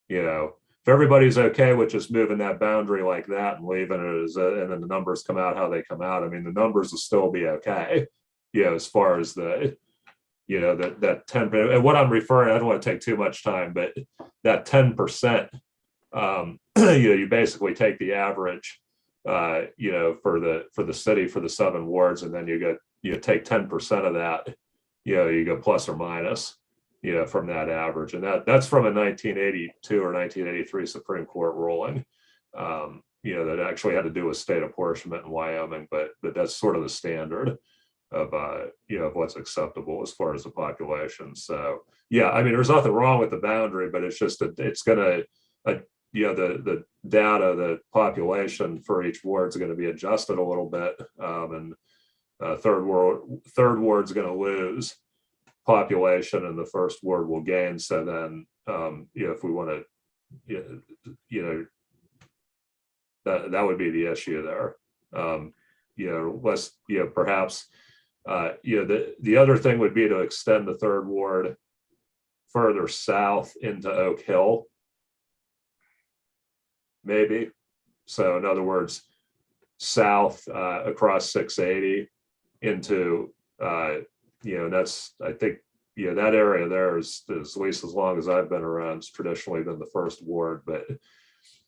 Speaker 5: If everybody's okay with just moving that boundary like that and leaving it as, and then the numbers come out how they come out, I mean, the numbers will still be okay. As far as the, that 10, and what I'm referring, I don't want to take too much time, but that 10%, you basically take the average, for the city, for the 7 wards, and then you take 10% of that, you go plus or minus, from that average. And that's from a 1982 or 1983 Supreme Court ruling, that actually had to do with state apportionment in Wyoming, but that's sort of the standard of what's acceptable as far as the population. So I mean, there's nothing wrong with the boundary, but it's just that it's gonna the data, the population for each ward is going to be adjusted a little bit, and third ward's going to lose population and the first ward will gain. So then if we want to that would be the issue there. Perhaps the other thing would be to extend the third ward further south into Oak Hill, maybe. So in other words, south across 680 into that's, I think, that area there is at least as long as I've been around, it's traditionally been the first ward, but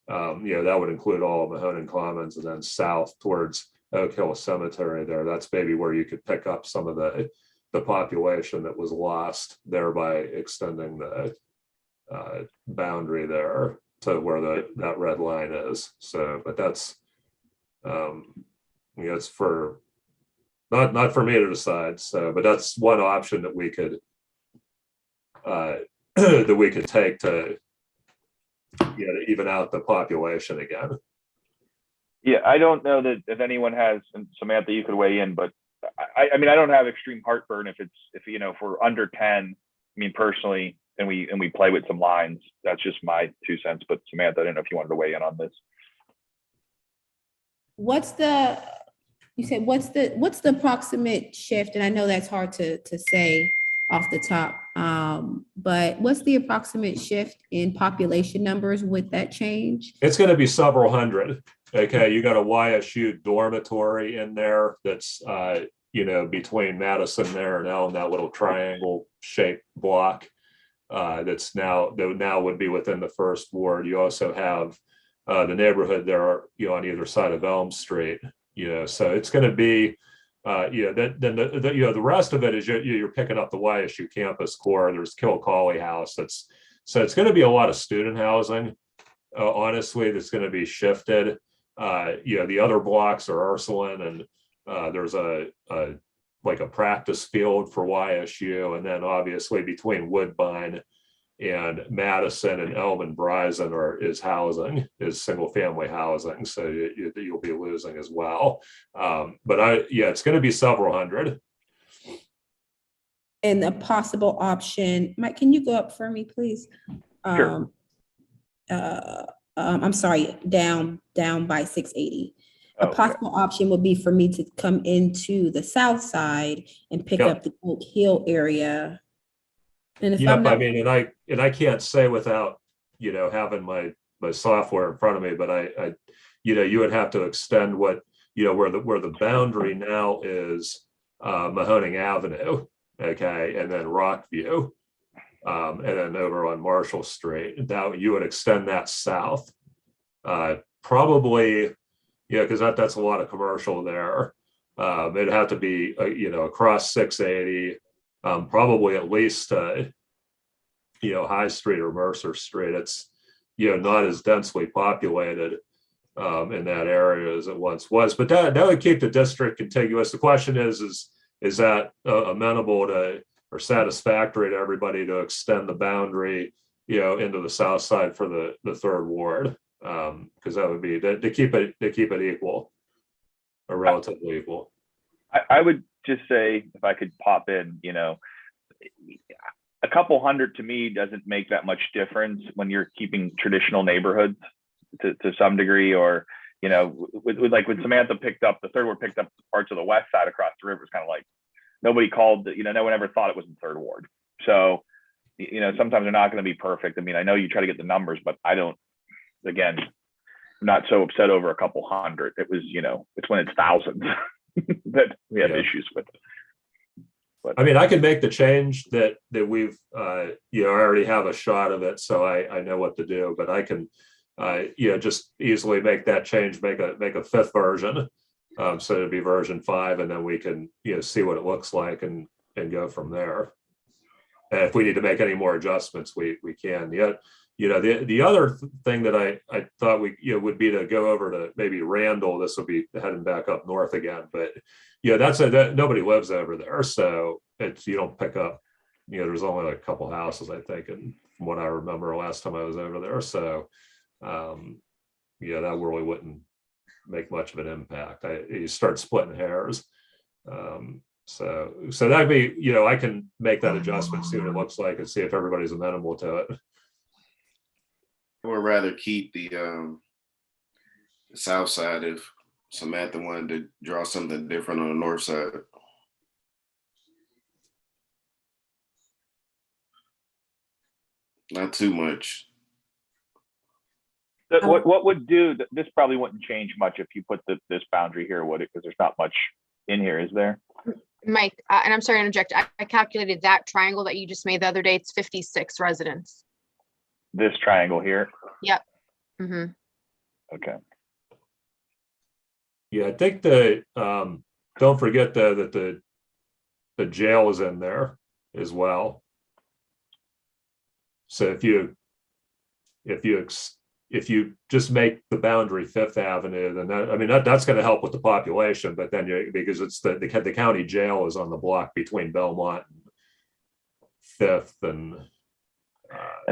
Speaker 5: that would include all of Mahoning Commons, and then south towards Oak Hill Cemetery there. That's maybe where you could pick up some of the population that was lost there by extending the boundary there to where that red line is. So, but that's it's for not for me to decide. So, but that's one option that we could take to to even out the population again.
Speaker 2: Yeah, I don't know that if anyone has, and Samantha, you could weigh in, but I mean, I don't have extreme heartburn if we're under 10. I mean, personally, and we play with some lines. That's just my 2 cents. But Samantha, I don't know if you wanted to weigh in on this.
Speaker 8: What's the approximate shift? And I know that's hard to say off the top, but what's the approximate shift in population numbers with that change?
Speaker 5: It's going to be several hundred. Okay, you got a YSU dormitory in there that's between Madison there and Elm, that little triangle shaped block that now would be within the first ward. You also have the neighborhood there, on either side of Elm Street. So it's going to be the rest of it is you're picking up the YSU campus core. There's Kilcawley House. So it's going to be a lot of student housing. honestly, that's going to be shifted. The other blocks are Ursuline, and there's like a practice field for YSU, and then obviously between Woodbine and Madison and Elm and Bryson is single family housing. So you'll be losing as well. But it's going to be several hundred.
Speaker 8: And a possible option, Mike, can you go up for me, please?
Speaker 2: Sure.
Speaker 8: I'm sorry, down by 680. A
Speaker 2: Okay.
Speaker 8: possible option would be for me to come into the south side and pick
Speaker 5: Yep.
Speaker 8: up the Oak Hill area. And if
Speaker 5: Yep,
Speaker 8: I'm not,
Speaker 5: I mean, and I can't say without, having my software in front of me, but I you would have to extend what, where the boundary now is, Mahoning Avenue, okay, and then Rockview, and then over on Marshall Street, that you would extend that south. Probably, because that's a lot of commercial there. It'd have to be, across 680, probably at least, High Street or Mercer Street. It's, not as densely populated in that area as it once was, but that would keep the district contiguous. The question is that amenable to or satisfactory to everybody to extend the boundary, into the south side for the third ward? Because that would be to keep it equal or relatively equal.
Speaker 2: I would just say, if I could pop in, a couple hundred to me doesn't make that much difference when you're keeping traditional neighborhoods to some degree, or, like when Samantha picked up, the third ward picked up parts of the west side across the river. It's kind of like nobody called, no one ever thought it was the third ward. So, sometimes they're not going to be perfect. I mean, I know you try to get the numbers, but I don't, again, I'm not so upset over a couple hundred. It was, it's when it's thousands that we have issues with. But
Speaker 5: I mean, I can make the change that we've, I already have a shot of it, so I know what to do, but I can, just easily make that change, make a fifth version. So it'd be version 5, and then we can, see what it looks like and go from there. And if we need to make any more adjustments, we can. The other thing that I thought we would be to go over to maybe Randall. This will be heading back up north again, but that nobody lives over there, so you don't pick up. There's only like a couple houses, I think, and from what I remember last time I was over there. So that really wouldn't make much of an impact. You start splitting hairs. So that'd be, I can make that adjustment, see what it looks like, and see if everybody's amenable to it.
Speaker 10: I would rather keep the south side if Samantha wanted to draw something different on the north side. Not too much.
Speaker 2: What would do, this probably wouldn't change much if you put this boundary here, would it? Because there's not much in here, is there?
Speaker 7: Mike, and I'm sorry to interject. I calculated that triangle that you just made the other day. It's 56 residents.
Speaker 2: This triangle here?
Speaker 7: Yep. Mm-hmm.
Speaker 2: Okay.
Speaker 5: Yeah, I think don't forget that the jail is in there as well. So if you just make the boundary Fifth Avenue, then that's going to help with the population. But then because it's the county jail is on the block between Belmont and Fifth, and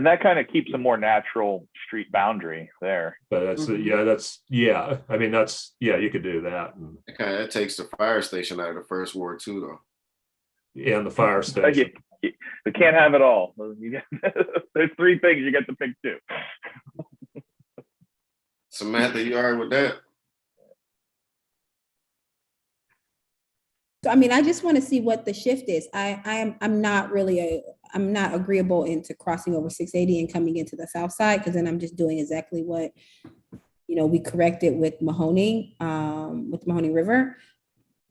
Speaker 2: that kind of keeps a more natural street boundary there.
Speaker 5: But you could do that. And
Speaker 10: that takes the fire station out of the first ward too, though.
Speaker 5: And the fire station.
Speaker 2: We can't have it all. There's 3 things, you get to pick 2.
Speaker 10: Samantha, you all right with that?
Speaker 8: So, I just want to see what the shift is. I'm not agreeable into crossing over 680 and coming into the south side, because then I'm just doing exactly what, we corrected with Mahoning, with Mahoning River.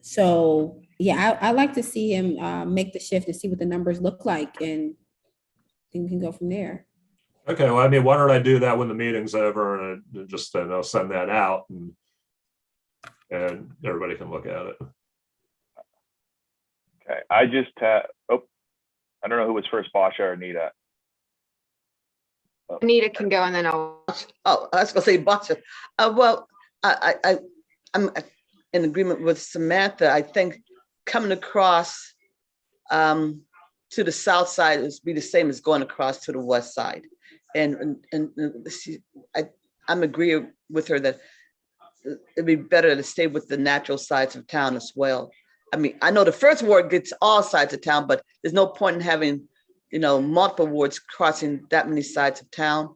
Speaker 8: So yeah, I like to see him make the shift and see what the numbers look like, and then we can go from there.
Speaker 5: Okay, well, why don't I do that when the meeting's over, and just I'll send that out, and everybody can look at it.
Speaker 2: Okay, I just I don't know who was first, Basha or Nita.
Speaker 7: Anita can go and then I'll,
Speaker 4: Oh, I was gonna say Boston. I'm in agreement with Samantha. I think coming across to the south side is be the same as going across to the west side. I'm agreeing with her that it'd be better to stay with the natural sides of town as well. I mean, I know the first ward gets all sides of town, but there's no point in having, multiple wards crossing that many sides of town.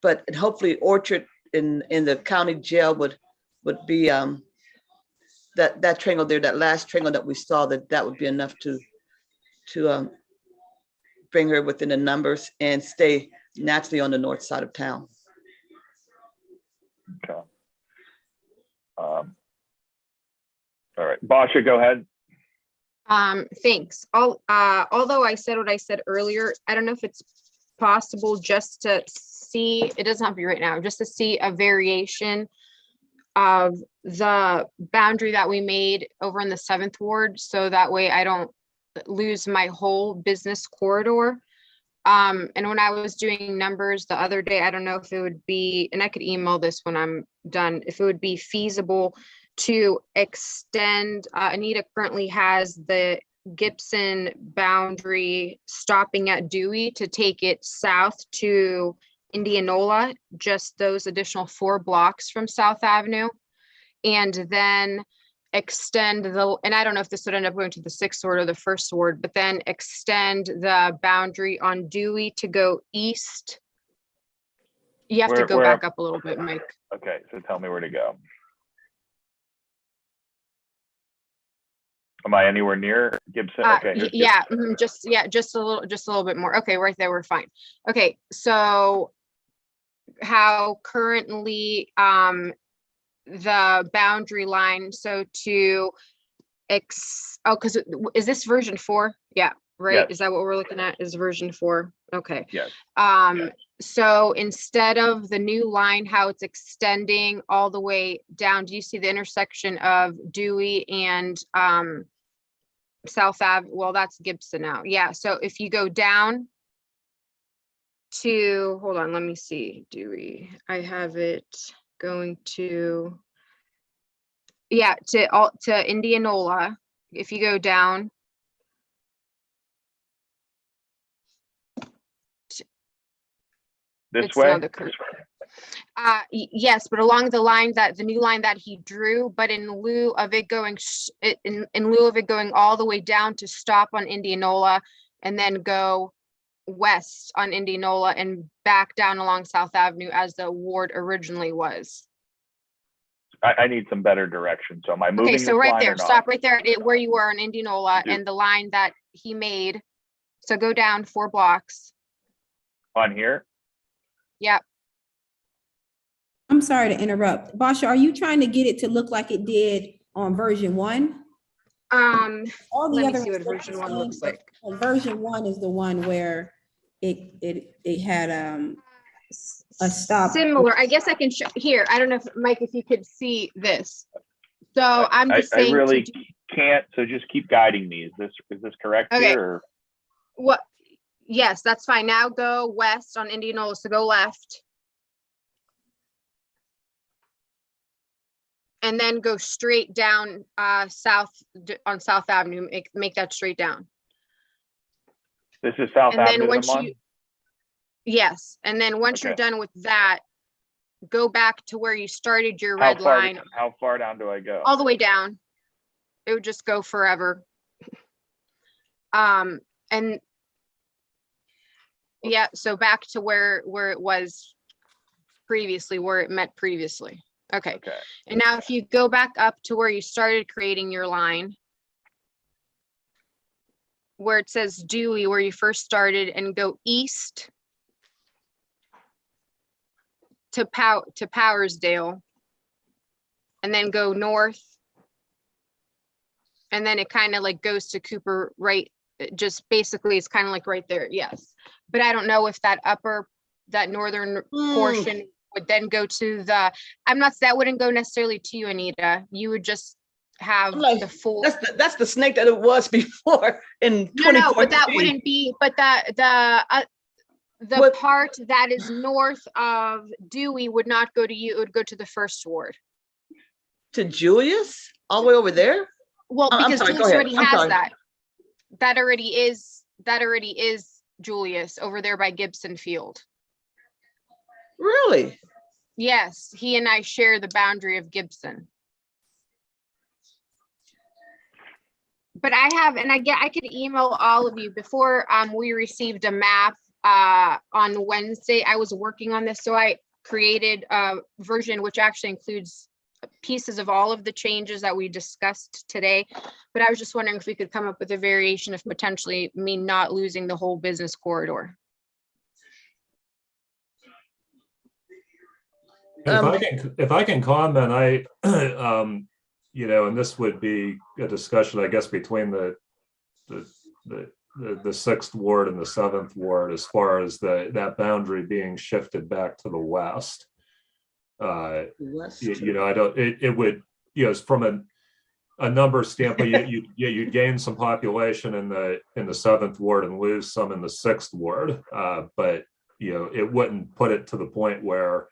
Speaker 4: But hopefully Orchard in the county jail would be that triangle there, that last triangle that we saw, that would be enough to bring her within the numbers and stay naturally on the north side of town.
Speaker 2: Okay. All right, Basha, go ahead.
Speaker 7: thanks. Although I said what I said earlier, I don't know if it's possible just to see, it doesn't have to be right now, just to see a variation of the boundary that we made over in the 7th ward. So that way I don't lose my whole business corridor. And when I was doing numbers the other day, I don't know if it would be, and I could email this when I'm done, if it would be feasible to extend, Anita currently has the Gibson boundary stopping at Dewey to take it south to Indianola, just those additional 4 blocks from South Avenue. And then extend and I don't know if this would end up going to the 6th ward or the 1st ward, but then extend the boundary on Dewey to go east. You have to go back up a little bit, Mike.
Speaker 2: Okay, so tell me where to go. Am I anywhere near Gibson? Okay.
Speaker 7: Yeah, just a little bit more. Okay, right there, we're fine. Okay, so how currently the boundary line, so to because is this version 4? Yeah, right.
Speaker 2: Yes.
Speaker 7: Is that what we're looking at? Is version 4? Okay.
Speaker 2: Yes.
Speaker 7: So instead of the new line, how it's extending all the way down, do you see the intersection of Dewey and South Ave? Well, that's Gibson now. Yeah, so if you go down to, hold on, let me see, Dewey, I have it going to, yeah, to Indianola. If you go down
Speaker 2: this way.
Speaker 7: Yes, but along the line the new line that he drew, but in lieu of it going in lieu of it going all the way down to stop on Indianola and then go west on Indianola and back down along South Avenue as the ward originally was.
Speaker 2: I need some better direction. So am I moving?
Speaker 7: Okay, so right there, stop right there where you were on Indianola and the line that he made. So go down 4 blocks.
Speaker 2: On here?
Speaker 7: Yep.
Speaker 8: I'm sorry to interrupt. Basha, are you trying to get it to look like it did on version 1?
Speaker 7: All the
Speaker 8: Let
Speaker 7: me see what version 1 looks like.
Speaker 8: Version 1 is the one where it had a stop.
Speaker 7: Similar. I guess I can show here. I don't know if Mike, if you could see this. So I'm just saying.
Speaker 2: I really can't. So just keep guiding me. Is this correct here? Or?
Speaker 7: What? Yes, that's fine. Now go west on Indianola. So go left. And then go straight down south on South Avenue. Make that straight down.
Speaker 2: This is South
Speaker 7: and
Speaker 2: Avenue.
Speaker 7: Then once yes, and then once you're done with that, go back to where you started your red line.
Speaker 2: How far down do I go?
Speaker 7: All the way down. It would just go forever. And yeah, so back to where it was previously, where it met previously. Okay. And now if you go back up to where you started creating your line, where it says Dewey, where you first started, and go east to Powersdale, and then go north, and then it kind of like goes to Cooper, right? Just basically it's kind of like right there. Yes, but I don't know if that northern portion would then go to the, that wouldn't go necessarily to you, Anita. You would just have the full.
Speaker 4: That's the snake that it was before in 2014.
Speaker 7: No, but that wouldn't be, but The
Speaker 4: What-
Speaker 7: part that is north of Dewey would not go to you, it would go to the first ward.
Speaker 4: To Julius, all the way over there?
Speaker 7: Well,
Speaker 4: I'm
Speaker 7: because
Speaker 4: sorry, go
Speaker 7: Julius
Speaker 4: ahead.
Speaker 7: already
Speaker 4: I'm
Speaker 7: has
Speaker 4: sorry.
Speaker 7: that. That already is Julius over there by Gibson Field.
Speaker 4: Really?
Speaker 7: Yes, he and I share the boundary of Gibson. But I could email all of you before we received a map on Wednesday. I was working on this, so I created a version which actually includes pieces of all of the changes that we discussed today. But I was just wondering if we could come up with a variation of potentially me not losing the whole business corridor.
Speaker 5: If I can comment, and this would be a discussion, I guess, between the 6th ward and the 7th ward, as far as that boundary being shifted back to the west. I don't, it would, from a number standpoint, you'd gain some population in the 7th ward and lose some in the 6th ward. But, it wouldn't put it to the point where,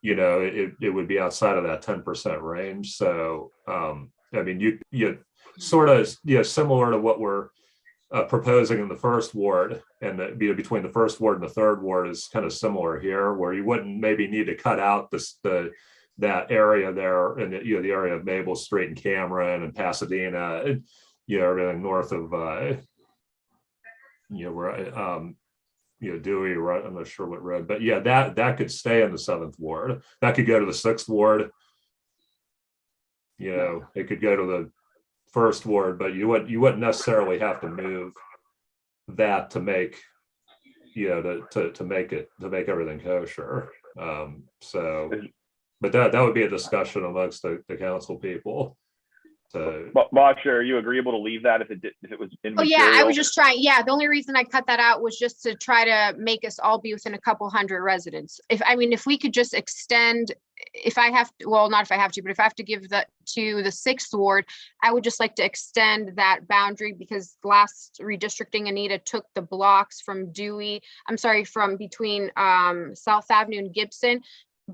Speaker 5: it would be outside of that 10% range. So, I mean, you sort of, similar to what we're proposing in the 1st ward, and between the 1st ward and the 3rd ward is kind of similar here, where you wouldn't maybe need to cut out that area there, and the area of Maple Street and Cameron and Pasadena, and, everything north of Dewey, right? I'm not sure what road, but yeah, that could stay in the 7th ward. That could go to the 6th ward. It could go to the 1st ward, but you wouldn't necessarily have to move that to make, to make everything kosher. But that would be a discussion amongst the council people. So,
Speaker 2: Basha, are you agreeable to leave that if it was in
Speaker 7: Oh yeah, I
Speaker 2: material?
Speaker 7: was just trying. Yeah, the only reason I cut that out was just to try to make us all be within a couple hundred residents. If we could just extend, if I have to, well, not if I have to, but if I have to give that to the 6th ward, I would just like to extend that boundary, because last redistricting, Anita took the blocks from from between South Avenue and Gibson,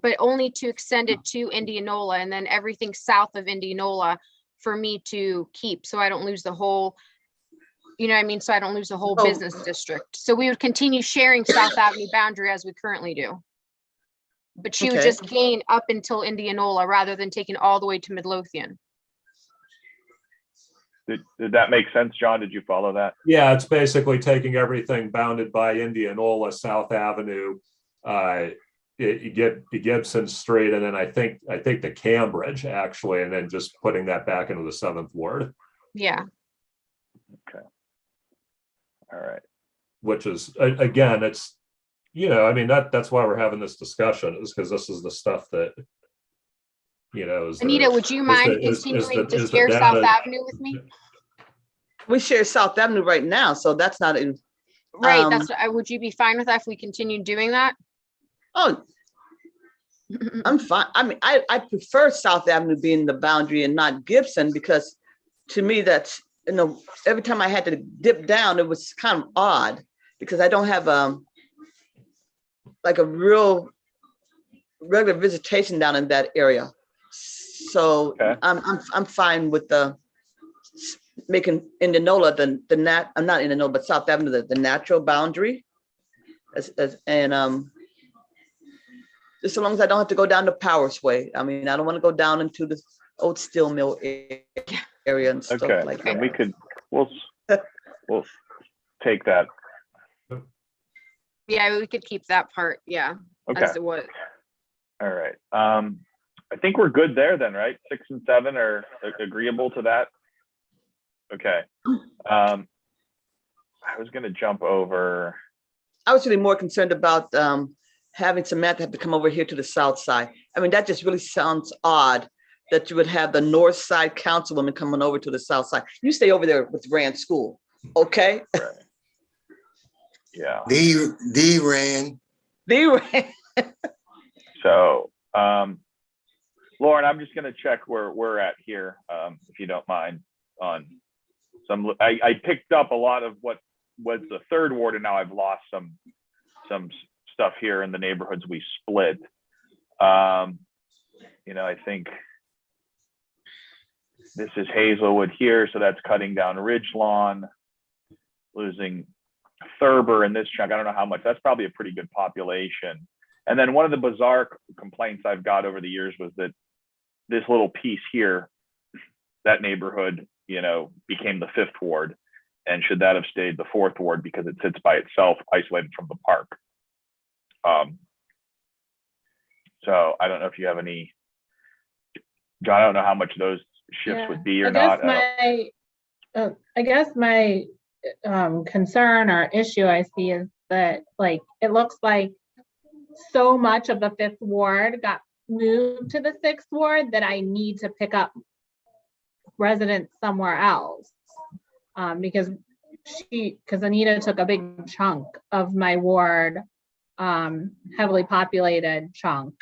Speaker 7: but only to extend it to Indianola, and then everything south of Indianola for me to keep, so I don't lose the whole, so I don't lose the whole
Speaker 4: Oh.
Speaker 7: business district. So we would continue sharing South Avenue boundary as we currently do. But she would
Speaker 4: Okay.
Speaker 7: just gain up until Indianola rather than taking all the way to Midlothian.
Speaker 2: Did that make sense, John? Did you follow that?
Speaker 5: yeah, it's basically taking everything bounded by Indianola, South Avenue, you get the Gibson Street, and then I think the Cambridge, actually, and then just putting that back into the 7th ward,
Speaker 7: Yeah.
Speaker 2: Okay. All right.
Speaker 5: which is, again, it's, that's why we're having this discussion, is because this is the stuff that, is
Speaker 7: Anita, would you mind continuing to share South Avenue with me?
Speaker 4: We share South Avenue right now, so that's not in.
Speaker 7: Right, would you be fine with that if we continue doing that?
Speaker 4: Oh, I'm fine. I mean, I prefer South Avenue being the boundary and not Gibson, because to me, that's, every time I had to dip down, it was kind of odd, because I don't have like a real regular visitation down in that area. So
Speaker 2: Okay.
Speaker 4: I'm fine with making Indianola I'm not Indianola, but South Avenue the natural boundary, and just so long as I don't have to go down to Powers Way. I mean, I don't want to go down into the old steel mill area and stuff
Speaker 2: Okay.
Speaker 4: like
Speaker 2: And
Speaker 4: that.
Speaker 2: we'll take that.
Speaker 7: Yeah, we could keep that part, yeah,
Speaker 2: Okay.
Speaker 7: as it was.
Speaker 2: All right. I think we're good there then, right? 6 and 7 are agreeable to that. Okay. I was going to jump over.
Speaker 4: I was really more concerned about having Samantha have to come over here to the south side. I mean, that just really sounds odd that you would have the north side councilwoman coming over to the south side. You stay over there with Rand School, okay?
Speaker 2: Yeah.
Speaker 6: D ran.
Speaker 2: So, Lauren, I'm just going to check where we're at here, if you don't mind. On some, I picked up a lot of what was the 3rd ward, and now I've lost some some stuff here in the neighborhoods we split. You know, I think this is Hazelwood here, so that's cutting down Ridgelawn, losing Thurber in this chunk. I don't know how much. That's probably a pretty good population. And then one of the bizarre complaints I've got over the years was that this little piece here, that neighborhood, you know, became the 5th ward, and should that have stayed the 4th ward because it sits by itself, isolated from the park. So I don't know if you have any, John, I don't know how much those shifts would be or not.
Speaker 9: I guess my concern or issue I see is that, like, it looks like so much of the 5th ward got moved to the 6th ward that I need to pick up residents somewhere else. Because Anita took a big chunk of my ward, heavily populated chunk,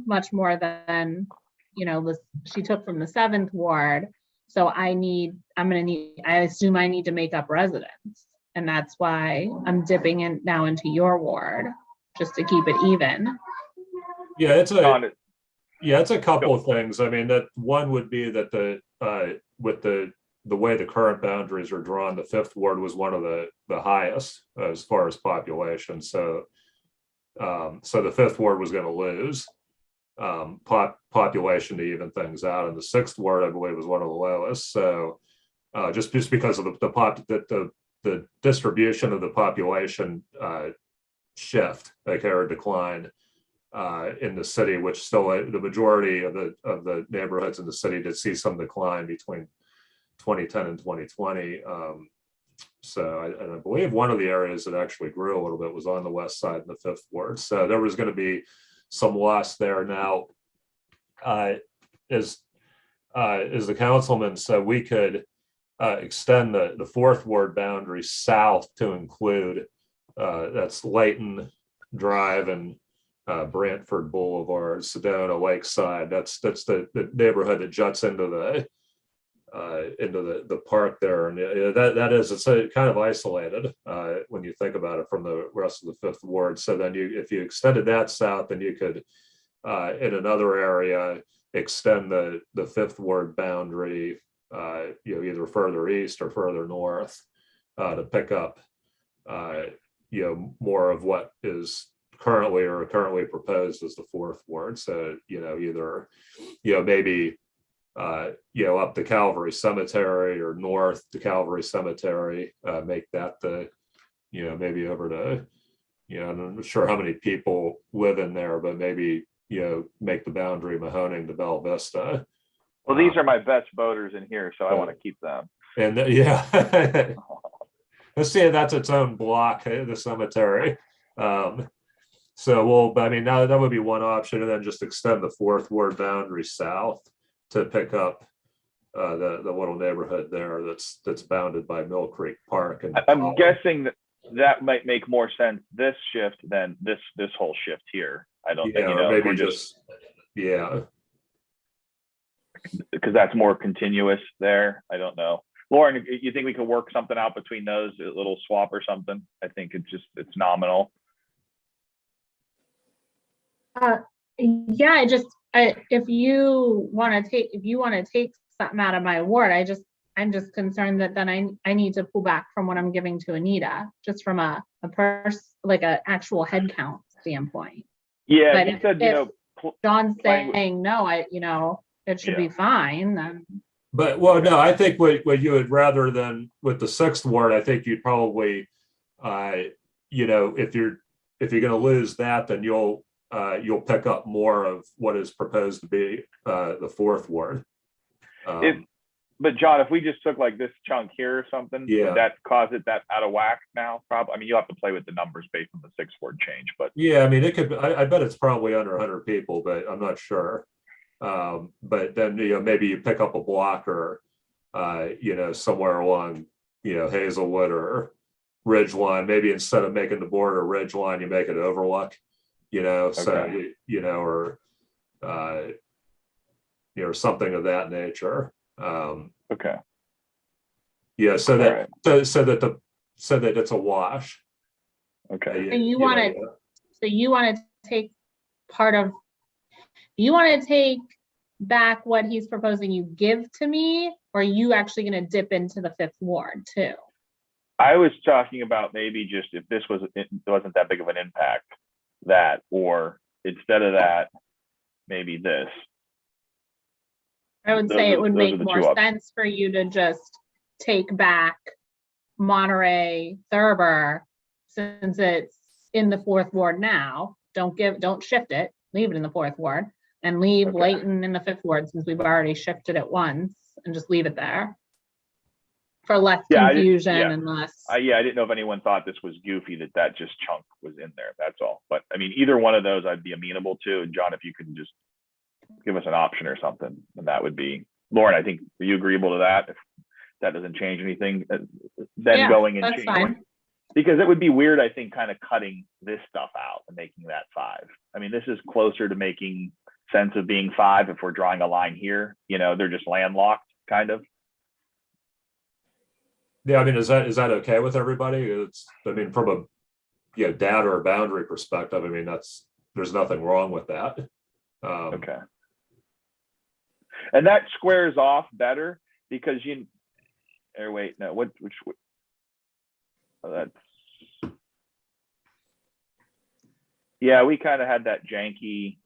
Speaker 9: much more than, you know, she took from the 7th ward. So I assume I need to make up residents. And that's why I'm dipping in now into your ward, just to keep it even.
Speaker 5: Yeah, it's a couple of things. I mean, that one would be that with the way the current boundaries are drawn, the 5th ward was one of the highest as far as population. So the 5th ward was going to lose population to even things out, and the 6th ward, I believe, was one of the lowest. So just because of the distribution of the population shift, or decline in the city, which still the majority of the neighborhoods in the city did see some decline between 2010 and 2020. And I believe one of the areas that actually grew a little bit was on the west side in the 5th ward. So there was going to be some loss there. Now, as the councilman said, we could extend the 4th ward boundary south to include that's Layton Drive and Brantford Boulevard, Sedona, Lakeside. That's the neighborhood that juts into the park there, and it's kind of isolated when you think about it from the rest of the 5th ward. So then if you extended that south, then you could in another area extend the 5th ward boundary, either further east or further north to pick up more of what is currently proposed as the 4th ward. So either maybe up to Calvary Cemetery or north to Calvary Cemetery, make that maybe over to, I'm not sure how many people live in there, but maybe, make the boundary Mahoning to Bella Vista.
Speaker 2: Well, these are my best voters in here, so I want to keep them.
Speaker 5: And let's see, that's its own block, the cemetery. So now that would be one option, and then just extend the 4th ward boundary south to pick up the little neighborhood there that's bounded by Mill Creek Park. And
Speaker 2: I'm guessing that might make more sense this shift than this whole shift here. I don't think,
Speaker 5: maybe just
Speaker 2: because that's more continuous there. I don't know. Lauren, you think we could work something out between those, a little swap or something? I think it's nominal.
Speaker 9: Yeah, if you want to take something out of my ward, I'm just concerned that then I need to pull back from what I'm giving to Anita, just from a actual head count standpoint.
Speaker 2: Yeah,
Speaker 9: but
Speaker 2: he said,
Speaker 9: John's saying no, it should be fine then.
Speaker 5: But no, I think what you would rather than with the 6th ward, I think you'd probably, if you're going to lose that, then you'll pick up more of what is proposed to be the 4th ward.
Speaker 2: But John, if we just took like this chunk here or something, would that cause it that out of whack now? Probably. I mean, you have to play with the numbers based on the 6th ward change, but
Speaker 5: yeah, I mean, it could. I bet it's probably under 100 people, but I'm not sure. But then maybe you pick up a block or somewhere along Hazelwood or Ridgeline. Maybe instead of making the border Ridgeline, you make it Overlook. So or something of that nature.
Speaker 2: Okay.
Speaker 5: Yeah, so that it's a wash.
Speaker 2: Okay.
Speaker 9: And you want to, so you want to take part of, you want to take back what he's proposing you give to me, or are you actually going to dip into the 5th ward too?
Speaker 2: I was talking about maybe just if this it wasn't that big of an impact, that, or instead of that, maybe this.
Speaker 9: I would
Speaker 2: Those
Speaker 9: say
Speaker 2: are-
Speaker 9: it would
Speaker 2: those are
Speaker 9: make
Speaker 2: the
Speaker 9: more
Speaker 2: two options.
Speaker 9: sense for you to just take back Monterey Thurber, since it's in the 4th ward now. Don't shift it, leave it in the 4th ward, and leave
Speaker 2: Okay.
Speaker 9: Layton in the 5th ward, since we've already shifted it once, and just leave it there. For less
Speaker 2: Yeah, I didn't-
Speaker 9: confusion
Speaker 2: yeah.
Speaker 9: and less.
Speaker 2: Yeah, I didn't know if anyone thought this was goofy that just chunk was in there. That's all. But I mean, either one of those I'd be amenable to. And John, if you could just give us an option or something, and that would be, Lauren, I think, are you agreeable to that? If that doesn't change anything, then
Speaker 9: Yeah,
Speaker 2: going and
Speaker 9: that's
Speaker 2: changing.
Speaker 9: fine.
Speaker 2: Because it would be weird, I think, kind of cutting this stuff out and making that 5. I mean, this is closer to making sense of being 5 if we're drawing a line here. They're just landlocked, kind of.
Speaker 5: Yeah, I mean, is that okay with everybody? I mean, from a data or boundary perspective, I mean, there's nothing wrong with that.
Speaker 2: Okay. And that squares off better because yeah, we kind of had that janky,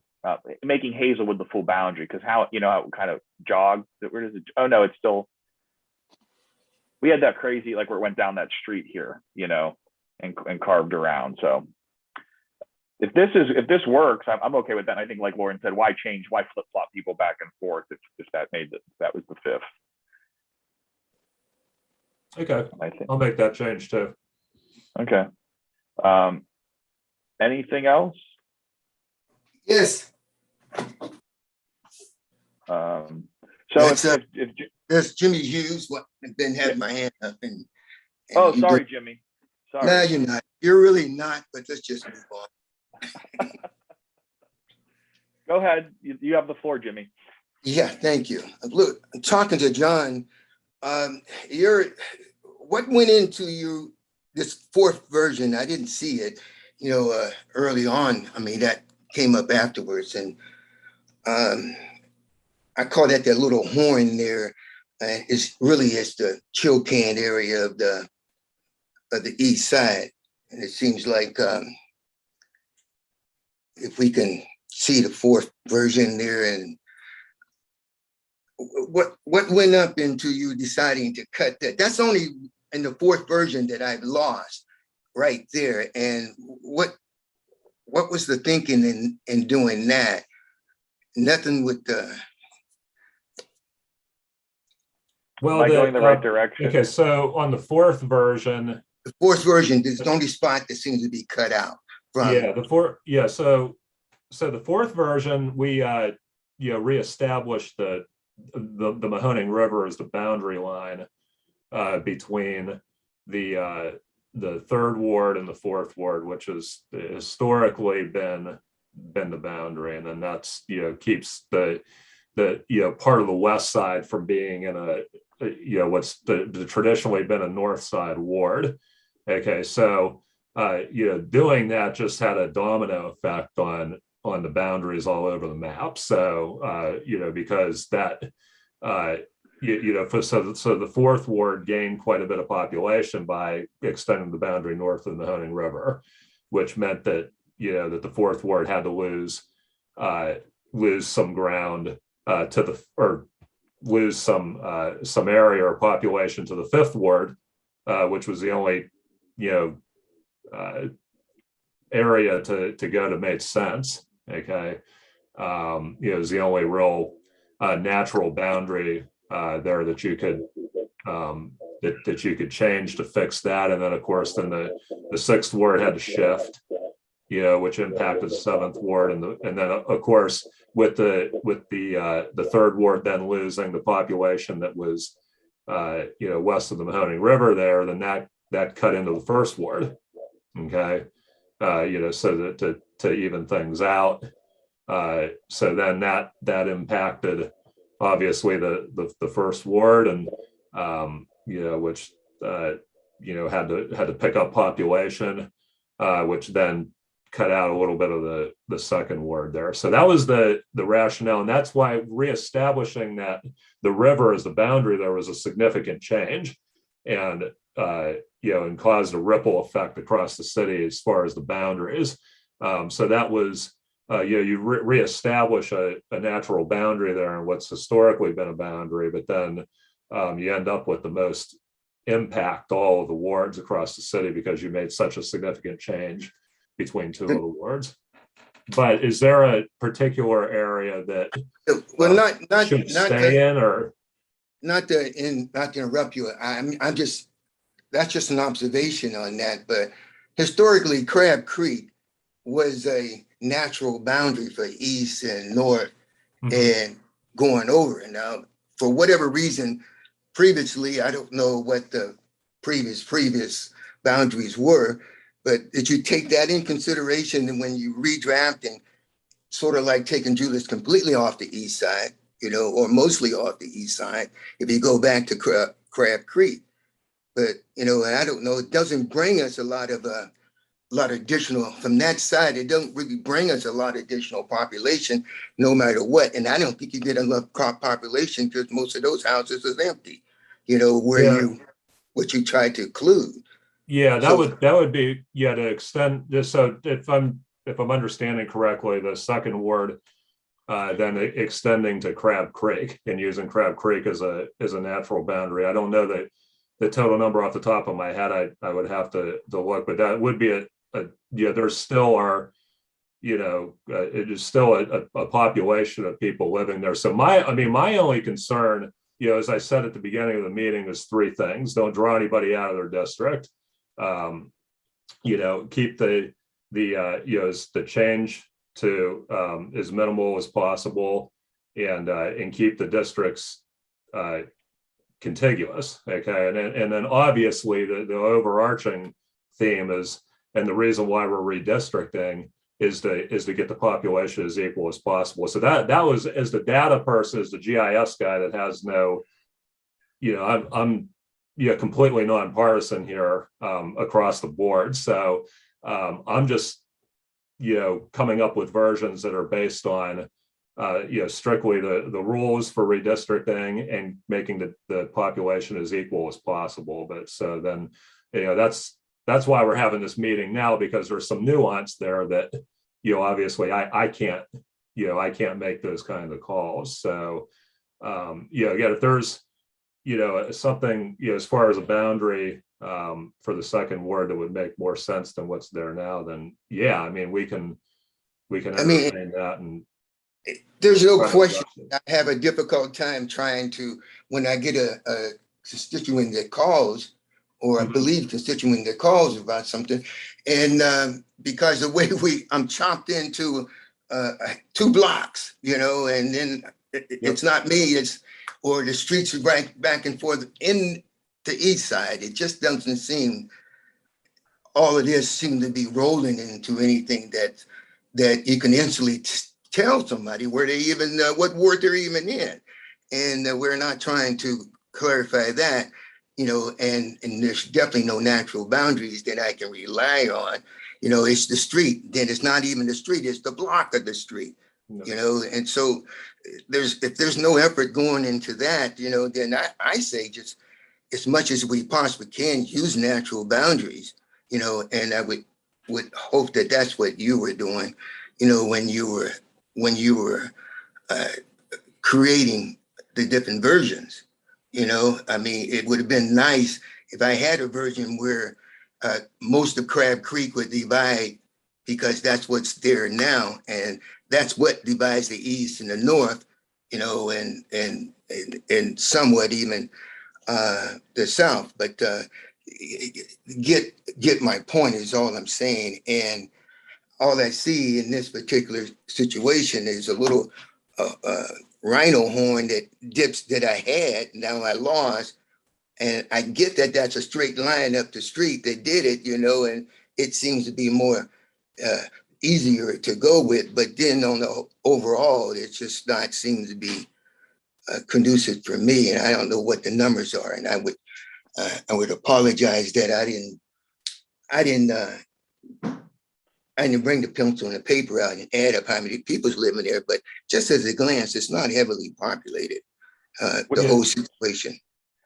Speaker 2: making Hazelwood the full boundary, because how it kind of jogged. Where does it? Oh no, it's still. We had that crazy, like where it went down that street here, and carved around. So if this works, I'm okay with that. And I think, like Lauren said, why flip flop people back and forth if that was the 5th.
Speaker 5: Okay,
Speaker 2: I think.
Speaker 5: I'll make that change too.
Speaker 2: Okay. Anything else?
Speaker 6: Yes, there's Jimmy Hughes. I've been having my hand up and
Speaker 2: Oh,
Speaker 6: you
Speaker 2: sorry,
Speaker 6: did-
Speaker 2: Jimmy. Sorry.
Speaker 6: No, you're not. You're really not, but let's just move on.
Speaker 2: Go ahead. You have the floor, Jimmy.
Speaker 6: Yeah, thank you. Look, I'm talking to John. What went into this 4th version? I didn't see it, early on. I mean, that came up afterwards, and I call that little horn there. It's the Chilcan area of the east side, and it seems like if we can see the 4th version there, and what went up into you deciding to cut that? That's only in the 4th version that I've lost right there. And what was the thinking in doing that? Nothing with the.
Speaker 5: Well,
Speaker 2: Am I going the right direction?
Speaker 5: Okay, so on the 4th version,
Speaker 6: The 4th version is the only spot that seems to be cut out from.
Speaker 5: So the 4th version, we reestablished the Mahoning River as the boundary line between the 3rd ward and the 4th ward, which has historically been the boundary, and then that's keeps the part of the west side from being in what's traditionally been a north side ward. Okay, so doing that just had a domino effect on the boundaries all over the map. So because that so the 4th ward gained quite a bit of population by extending the boundary north of the Mahoning River, which meant that that the 4th ward had to lose some ground lose some area or population to the 5th ward, which was the only area to go to make sense. Okay, it was the only real natural boundary there that you could that you could change to fix that. And then of course the 6th ward had to shift, which impacted the 7th ward, and then of course with the 3rd ward then losing the population that was west of the Mahoning River there, then that cut into the 1st ward. Okay, so that to even things out. So then that impacted obviously the 1st ward, and which had to pick up population which then cut out a little bit of the second word there. So that was the rationale. And that's why reestablishing that the river as the boundary there was a significant change, and and caused a ripple effect across the city as far as the boundaries. So that was, you reestablish a natural boundary there and what's historically been a boundary, but then you end up with the most impact all of the wards across the city because you made such a significant change between two of the wards. But is there a particular area that
Speaker 6: Well, not
Speaker 5: should stay in, or
Speaker 6: not to interrupt you. I'm just, that's just an observation on that. But historically, Crab Creek was a natural boundary for east and north and going over. And now, for whatever reason, previously, I don't know what the previous boundaries were, but did you take that in consideration and when you redrafting, sort of like taking Julius completely off the east side, or mostly off the east side, if you go back to Crab Creek? But, and I don't know, it doesn't bring us a lot of additional, from that side, it don't really bring us a lot of additional population, no matter what. And I don't think you get enough population because most of those houses is empty, what you try to include.
Speaker 5: Yeah, that would be, to extend this. So if I'm understanding correctly, the second word, then extending to Crab Creek and using Crab Creek as a natural boundary. I don't know the total number off the top of my head. I would have to look, but that would be there's still it is still a population of people living there. So my only concern, as I said at the beginning of the meeting, is three things. Don't draw anybody out of their district. Keep the change to as minimal as possible, and keep the districts contiguous. Okay, and then obviously the overarching theme is, and the reason why we're redistricting is to get the population as equal as possible. So that was, as the data person, as the GIS guy that has no, I'm completely nonpartisan here across the board. So I'm just coming up with versions that are based on strictly the rules for redistricting and making the population as equal as possible. But so then that's why we're having this meeting now, because there's some nuance there that obviously I can't make those kind of calls. So again, if there's something as far as a boundary for the second word that would make more sense than what's there now, then we can entertain that. And
Speaker 6: there's no question I have a difficult time trying to, when I get a constituent that calls, or I believe constituent that calls about something, and because the way I'm chopped into 2 blocks, and then it's not me, or the streets are back and forth in the east side. It just doesn't seem, all of this seem to be rolling into anything that you can instantly tell somebody where they even, what ward they're even in. And we're not trying to clarify that, and there's definitely no natural boundaries that I can rely on. It's the street. Then it's not even the street, it's the block of the street, and so if there's no effort going into that, then I say just as much as we possibly can use natural boundaries, and I would hope that that's what you were doing, when you were creating the different versions. It would have been nice if I had a version where most of Crab Creek would divide, because that's what's there now, and that's what divides the east and the north, and somewhat even the south. But get my point is all I'm saying. And all I see in this particular situation is a little rhino horn that I had, now I lost. And I get that that's a straight line up the street. They did it, and it seems to be more easier to go with. But then on the overall, it's just not seems to be conducive for me. And I don't know what the numbers are. And I would apologize that I didn't I didn't bring the pencil and the paper out and add up how many people's living there, but just as a glance, it's not heavily populated, the whole situation.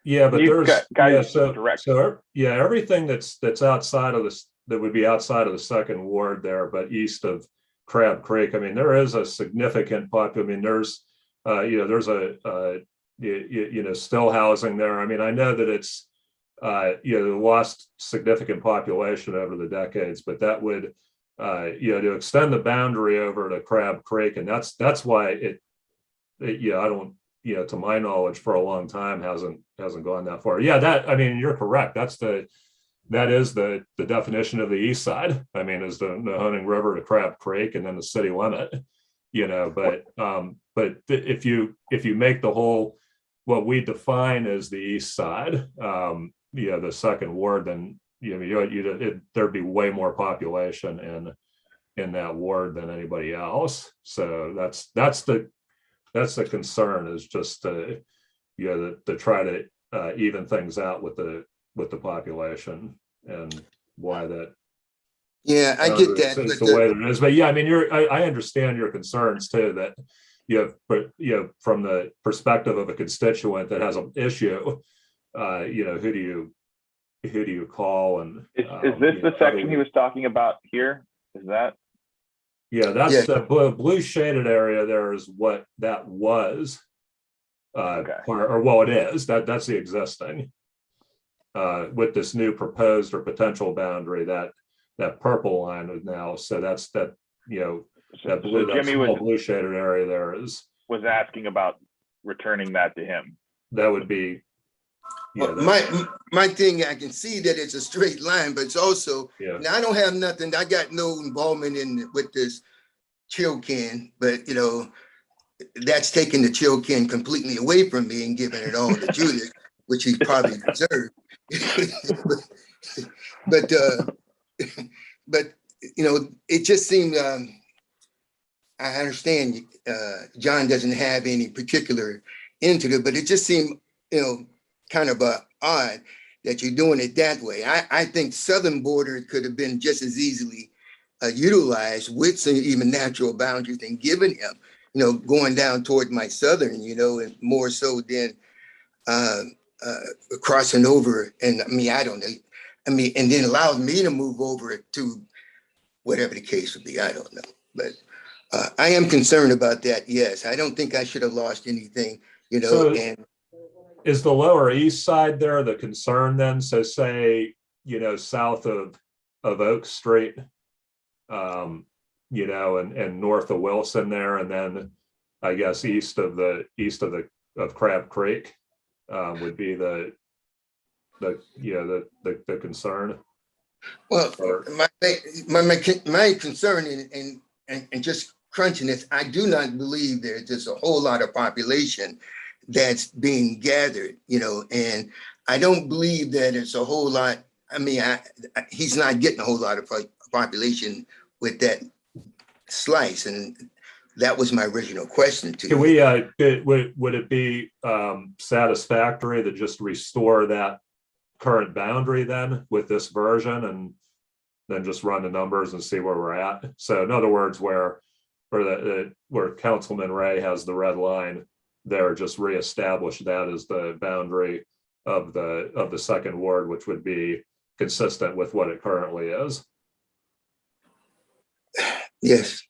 Speaker 5: Yeah, but
Speaker 2: You
Speaker 5: there's,
Speaker 2: guys
Speaker 5: yeah,
Speaker 2: direct.
Speaker 5: so, yeah, everything that's outside of this, that would be outside of the second ward there, but east of Crab Creek, I mean, there is a significant I mean, there's, there's still housing there. I mean, I know that it's, lost significant population over the decades, but that would, to extend the boundary over to Crab Creek, and that's why I don't, to my knowledge, for a long time hasn't gone that far. Yeah, I mean, you're correct. That is the definition of the east side. I mean, is the Mahoning River to Crab Creek and then the city limit, but if you make the whole, what we define as the east side, the second ward, then there'd be way more population in that ward than anybody else. So that's the concern, is just to try to even things out with the population, and why that.
Speaker 6: Yeah, I get that.
Speaker 5: It's the way that it is, but yeah, I mean, I understand your concerns too, that from the perspective of a constituent that has an issue, who do you call? And
Speaker 2: is this the section he was talking about here? Is that?
Speaker 5: Yeah, that's the blue shaded area there is what that was.
Speaker 2: Okay.
Speaker 5: It is, that's the existing. With this new proposed or potential boundary, that purple line is now, so that's that blue,
Speaker 2: Jimmy
Speaker 5: blue shaded area there
Speaker 2: was asking about returning that to him.
Speaker 5: That would be.
Speaker 6: Yeah, my thing, I can see that it's a straight line, but it's also, now I don't have nothing, I got no involvement with this chill can, but that's taking the chill can completely away from me and giving it all to Judith, which he probably deserved. but it just seemed, I understand John doesn't have any particular into it, but it just seemed, kind of odd that you're doing it that way. I think southern border could have been just as easily utilized with some even natural boundaries and given him, going down toward my southern, and more so than crossing over. And I mean, I don't know. I mean, and then allowed me to move over to whatever the case would be. I don't know. But I am concerned about that. Yes, I don't think I should have lost anything, and
Speaker 5: is the lower east side there the concern then? So say, south of Oak Street, and north of Wilson there, and then I guess east of Crab Creek would be the concern.
Speaker 6: Well, my concern and just crunching this, I do not believe there's just a whole lot of population that's being gathered, and I don't believe that it's a whole lot. I mean, he's not getting a whole lot of population with that slice, and that was my original question to
Speaker 5: you. Would it be satisfactory to just restore that current boundary then with this version, and then just run the numbers and see where we're at? So in other words, where Councilman Ray has the red line there, just reestablish that as the boundary of the second ward, which would be consistent with what it currently is.
Speaker 6: Yes.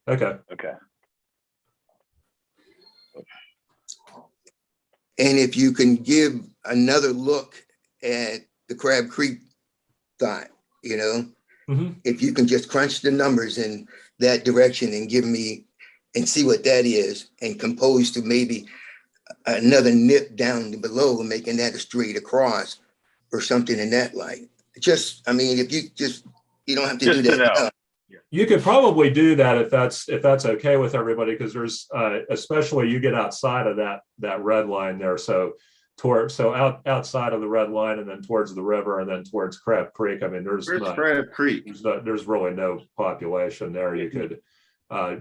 Speaker 5: Okay.
Speaker 6: And if you can give another look at the Crab Creek thought, if you can just crunch the numbers in that direction and give me and see what that is, and compose to maybe another nip down below, making that a straight across or something in that light. I mean, if you don't have to do that.
Speaker 5: You could probably do that if that's okay with everybody, because there's especially you get outside of that red line there. So outside of the red line, and then towards the river, and then towards Crab Creek. I mean, there's
Speaker 10: Crab Creek.
Speaker 5: There's really no population there. You could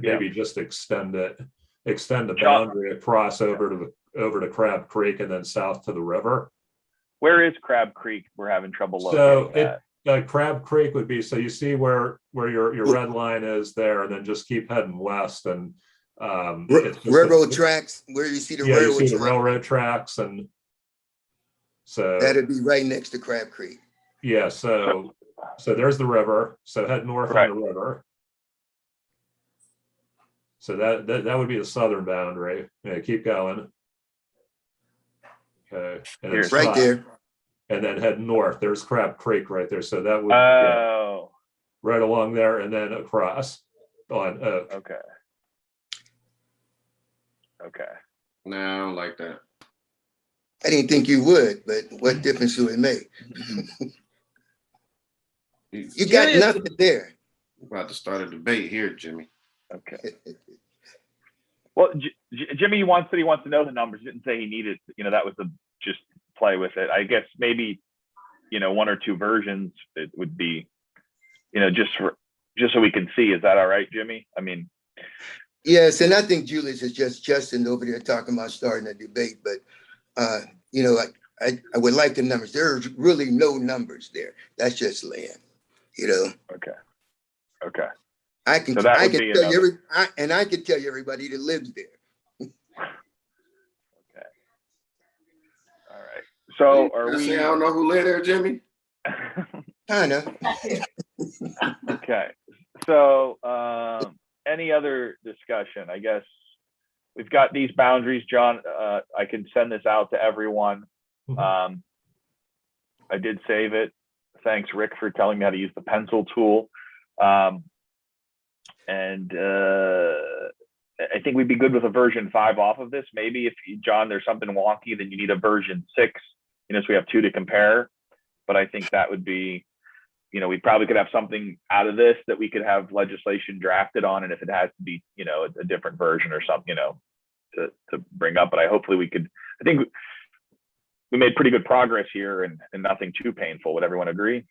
Speaker 5: maybe just extend the boundary across over to Crab Creek, and then south to the river.
Speaker 2: Where is Crab Creek? We're having trouble
Speaker 5: locating
Speaker 2: that.
Speaker 5: Crab Creek would be, so you see where your red line is there, and then just keep heading west and it's just
Speaker 6: Railroad tracks, where you see the
Speaker 5: yeah, you
Speaker 6: railroad
Speaker 5: see the
Speaker 6: tracks,
Speaker 5: railroad tracks, and so
Speaker 6: that'd be right next to Crab Creek.
Speaker 5: yeah, so there's the river. So head north
Speaker 2: Right.
Speaker 5: on the river. So that would be the southern boundary. Yeah, keep going. Okay, and then
Speaker 2: Here's
Speaker 6: Right
Speaker 5: stop,
Speaker 6: there.
Speaker 5: and then head north. There's Crab Creek right there. So that would
Speaker 2: Oh,
Speaker 5: right along there, and then across on
Speaker 2: okay. Okay.
Speaker 10: No, I don't like that.
Speaker 6: I didn't think you would, but what difference do it make? You got
Speaker 4: Julius-
Speaker 6: nothing there.
Speaker 10: We're about to start a debate here, Jimmy.
Speaker 2: Okay. Well, Jimmy said he wants to know the numbers. Didn't say he needed, that was the just play with it. I guess maybe, one or two versions, it would be, just so we can see. Is that all right, Jimmy? I mean,
Speaker 6: Yes, and I think Julius is just Justin over there talking about starting a debate, but I would like the numbers. There's really no numbers there. That's just land,
Speaker 2: okay. Okay.
Speaker 6: I can
Speaker 2: So that
Speaker 6: I
Speaker 2: would
Speaker 6: can
Speaker 2: be
Speaker 6: tell you
Speaker 2: another-
Speaker 6: I can tell you everybody that lives there.
Speaker 2: Okay. All right. So are
Speaker 10: I
Speaker 2: we?
Speaker 10: say I don't know who live there, Jimmy.
Speaker 6: Kinda.
Speaker 2: Okay. So any other discussion? I guess we've got these boundaries, John. I can send this out to everyone.
Speaker 5: Mhm.
Speaker 2: I did save it. Thanks, Rick, for telling me how to use the pencil tool. And I think we'd be good with a version 5 off of this. Maybe if John, there's something wonky, then you need a version 6, so we have 2 to compare. But I think that would be, we probably could have something out of this that we could have legislation drafted on. And if it has to be, a different version or something, to bring up, but I think we made pretty good progress here and nothing too painful. Would everyone agree?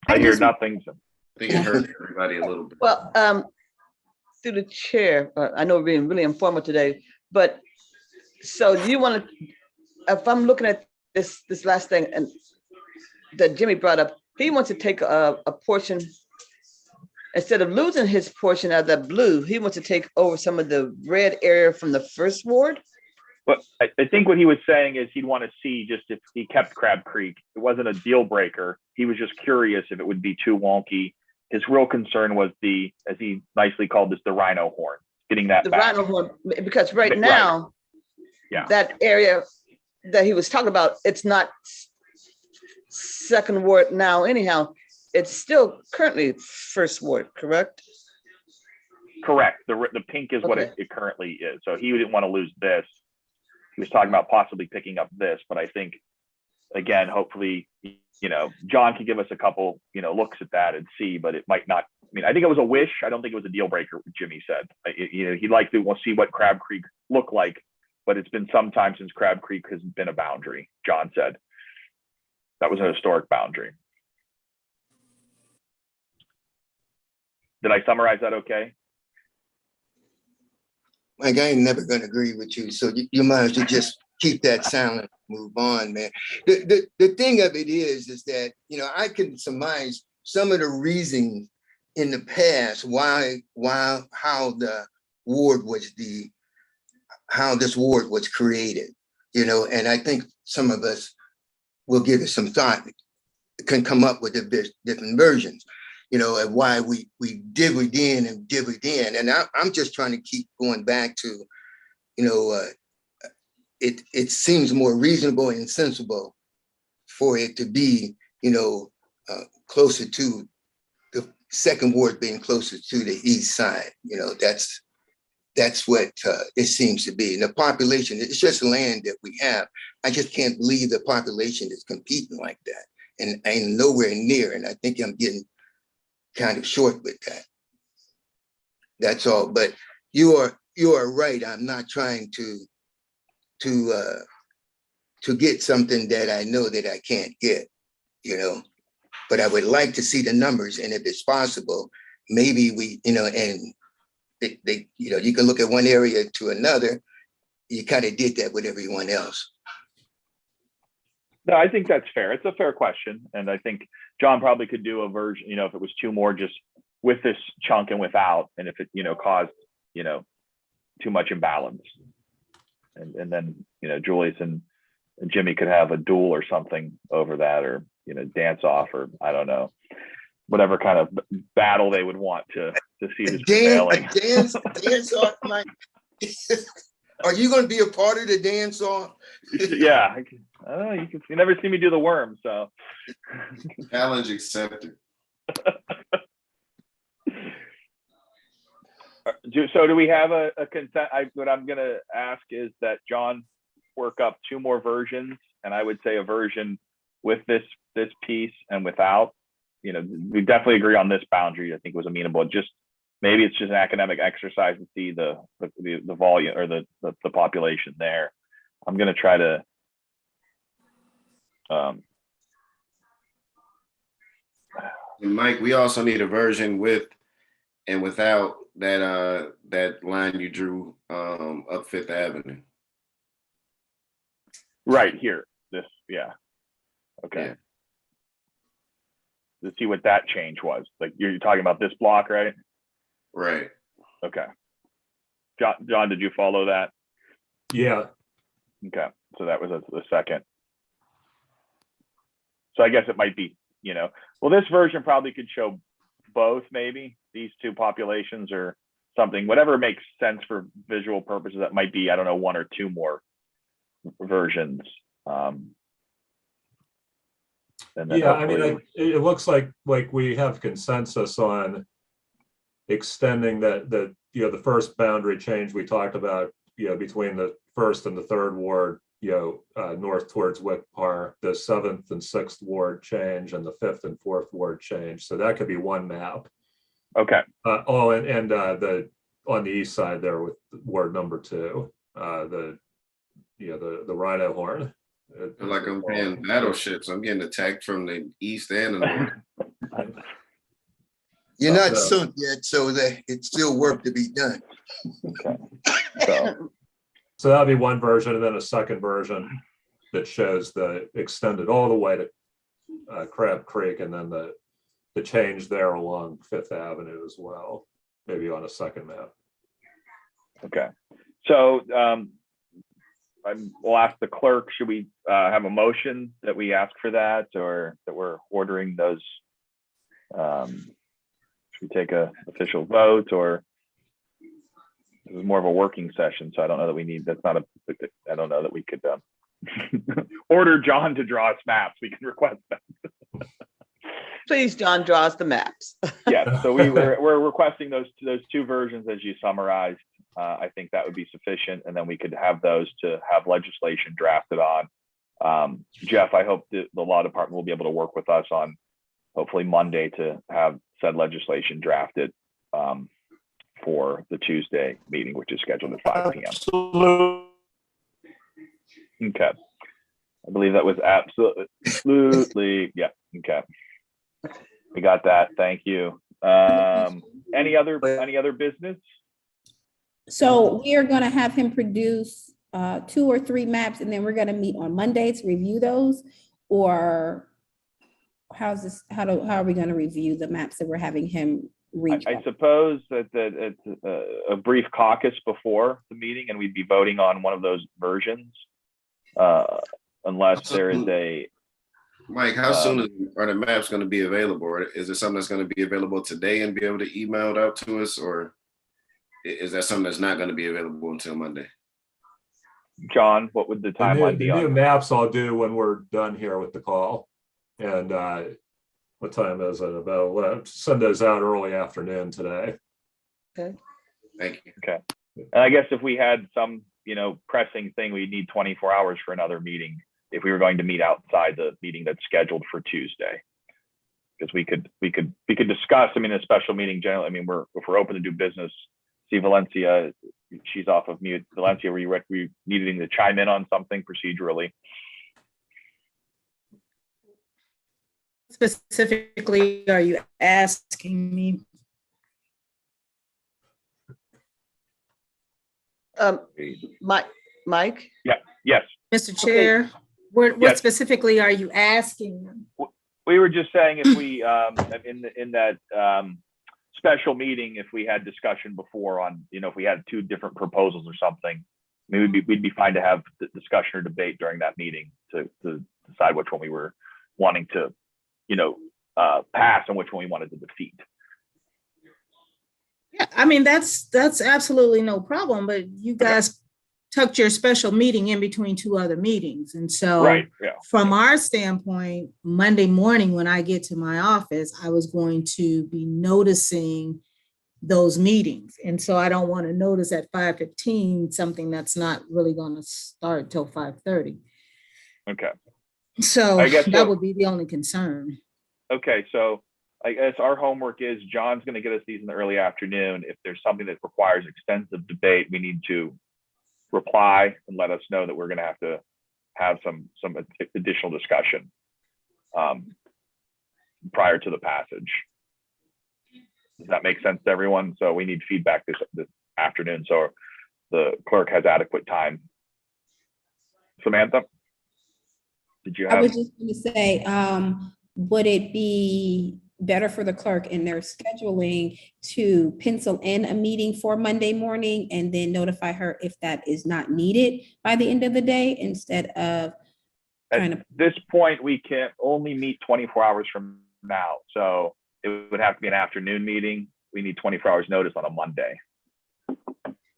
Speaker 2: I hear nothing.
Speaker 10: I think it hurt everybody a little bit.
Speaker 4: Well, through the chair, I know we're being really informal today, but so you want to, if I'm looking at this last thing and that Jimmy brought up, he wants to take a portion, instead of losing his portion of the blue, he wants to take over some of the red area from the first ward.
Speaker 2: But I think what he was saying is he'd want to see just if he kept Crab Creek. It wasn't a deal breaker. He was just curious if it would be too wonky. His real concern was as he nicely called this, the rhino horn, getting that
Speaker 4: The
Speaker 2: back.
Speaker 4: rhino horn, because right
Speaker 2: Right.
Speaker 4: now,
Speaker 2: Yeah.
Speaker 4: that area that he was talking about, it's not second ward now anyhow. It's still currently first ward, correct?
Speaker 2: Correct. The pink is what
Speaker 4: Okay.
Speaker 2: it currently is. So he didn't want to lose this. He was talking about possibly picking up this, but I think, again, hopefully, John can give us a couple, looks at that and see, but it might not. I mean, I think it was a wish. I don't think it was a deal breaker, what Jimmy said. He'd like to see what Crab Creek looked like, but it's been some time since Crab Creek has been a boundary, John said. That was a historic boundary. Did I summarize that okay?
Speaker 6: Mike, I ain't never gonna agree with you, so you might as well just keep that silent, move on, man. The thing of it is that, I can surmise some of the reasons in the past how the ward was how this ward was created, and I think some of us will give it some thought, can come up with different versions, of why we divvied in and divvied in. And I'm just trying to keep going back to, it seems more reasonable and sensible for it to be, closer to the second ward being closer to the east side. That's what it seems to be. And the population, it's just land that we have. I just can't believe the population is competing like that. And I'm nowhere near. And I think I'm getting kind of short with that. That's all. But you are right. I'm not trying to get something that I know that I can't get, but I would like to see the numbers. And if it's possible, maybe we, and you can look at one area to another. You kind of did that with everyone else.
Speaker 2: No, I think that's fair. It's a fair question. And I think John probably could do a version, if it was two more just with this chunk and without, and if it, caused, too much imbalance. And then, Julius and Jimmy could have a duel or something over that, or, dance off, or I don't know, whatever kind of battle they would want to see this prevailing.
Speaker 6: Dance off, Mike. Are you going to be a part of the dance off?
Speaker 2: Yeah, I don't know. You never see me do the worm, so.
Speaker 10: Challenge accepted.
Speaker 2: So do we have a consent? What I'm going to ask is that John work up two more versions, and I would say a version with this piece and without. We definitely agree on this boundary. I think it was amenable. Just maybe it's just an academic exercise to see the volume or the population there. I'm going to try to.
Speaker 10: And Mike, we also need a version with and without that line you drew up Fifth Avenue.
Speaker 2: Right here, this, yeah. Okay.
Speaker 10: Yeah.
Speaker 2: To see what that change was. Like you're talking about this block, right?
Speaker 10: Right.
Speaker 2: Okay. John, did you follow that?
Speaker 5: Yeah.
Speaker 2: Okay. So that was the second. So I guess it might be, well, this version probably could show both, maybe these two populations or something, whatever makes sense for visual purposes. That might be, I don't know, one or two more versions. And then
Speaker 5: Yeah, I mean,
Speaker 2: hopefully-
Speaker 5: it looks like we have consensus on extending the first boundary change we talked about, between the first and the third ward, north towards Wick Park, the 7th and 6th ward change, and the 5th and 4th ward change. So that could be one map.
Speaker 2: Okay.
Speaker 5: And the on the east side there with ward number 2, the rhino horn.
Speaker 10: I feel like I'm playing battleships. I'm getting attacked from the east and the north.
Speaker 6: You're not sunk yet, so that it's still work to be done.
Speaker 2: Okay.
Speaker 5: So that'll be one version, and then a second version that shows the extended all the way to Crab Creek, and then the change there along Fifth Avenue as well, maybe on a second map.
Speaker 2: Okay. So we'll ask the clerk, should we have a motion that we ask for that, or that we're ordering those? Should we take a official vote, or it was more of a working session, so I don't know that we need, I don't know that we could order John to draw us maps. We can request that.
Speaker 4: Please, John, draw us the maps.
Speaker 2: Yeah, so we're requesting those two versions as you summarized. I think that would be sufficient, and then we could have those to have legislation drafted on. Jeff, I hope the law department will be able to work with us on hopefully Monday to have said legislation drafted for the Tuesday meeting, which is scheduled at 5 p.m.
Speaker 5: Absolutely.
Speaker 2: Okay. I believe that was absolutely, yeah, okay. We got that, thank you. Any other business?
Speaker 8: So we are gonna have him produce 2 or 3 maps, and then we're gonna meet on Monday to review those, or how are we gonna review the maps that we're having him read?
Speaker 2: I suppose that it's a brief caucus before the meeting, and we'd be voting on one of those versions, unless there is a.
Speaker 10: Mike, how soon are the maps going to be available? Or is it something that's going to be available today and be able to email it out to us, or is that something that's not going to be available until Monday?
Speaker 2: John, what would the timeline be
Speaker 5: The new
Speaker 2: on?
Speaker 5: maps I'll do when we're done here with the call. And what time is it? About send those out early afternoon today.
Speaker 4: Okay.
Speaker 10: Thank you.
Speaker 2: Okay. And I guess if we had some, pressing thing, we'd need 24 hours for another meeting if we were going to meet outside the meeting that's scheduled for Tuesday. Because we could discuss, a special meeting generally, if we're open to do business. See Valencia, she's off of mute. Valencia, were you needing to chime in on something procedurally?
Speaker 3: Specifically, are you asking me?
Speaker 4: Mike?
Speaker 2: Yeah, yes.
Speaker 3: Mr. Chair, What
Speaker 2: Yes.
Speaker 3: specifically are you asking them?
Speaker 2: We were just saying if we, in that special meeting, if we had discussion before on, if we had two different proposals or something, maybe we'd be fine to have the discussion or debate during that meeting to decide which one we were wanting to, pass and which one we wanted to defeat.
Speaker 3: Yeah, I mean, that's absolutely no problem, but you guys tucked your special meeting in between two other meetings. And so
Speaker 2: Right, yeah.
Speaker 3: from our standpoint, Monday morning, when I get to my office, I was going to be noticing those meetings. And so I don't want to notice at 5:15 something that's not really going to start till 5:30.
Speaker 2: Okay.
Speaker 3: So
Speaker 2: I guess
Speaker 3: that
Speaker 2: so.
Speaker 3: would be the only concern.
Speaker 2: Okay, so I guess our homework is John's going to get us these in the early afternoon. If there's something that requires extensive debate, we need to reply and let us know that we're going to have some additional discussion prior to the passage. Does that make sense to everyone? So we need feedback this afternoon, so the clerk has adequate time. Samantha, did you
Speaker 8: I
Speaker 2: have?
Speaker 8: was just going to say, would it be better for the clerk in their scheduling to pencil in a meeting for Monday morning and then notify her if that is not needed by the end of the day instead of trying
Speaker 2: At
Speaker 8: to?
Speaker 2: this point, we can only meet 24 hours from now. So it would have to be an afternoon meeting. We need 24 hours notice on a Monday.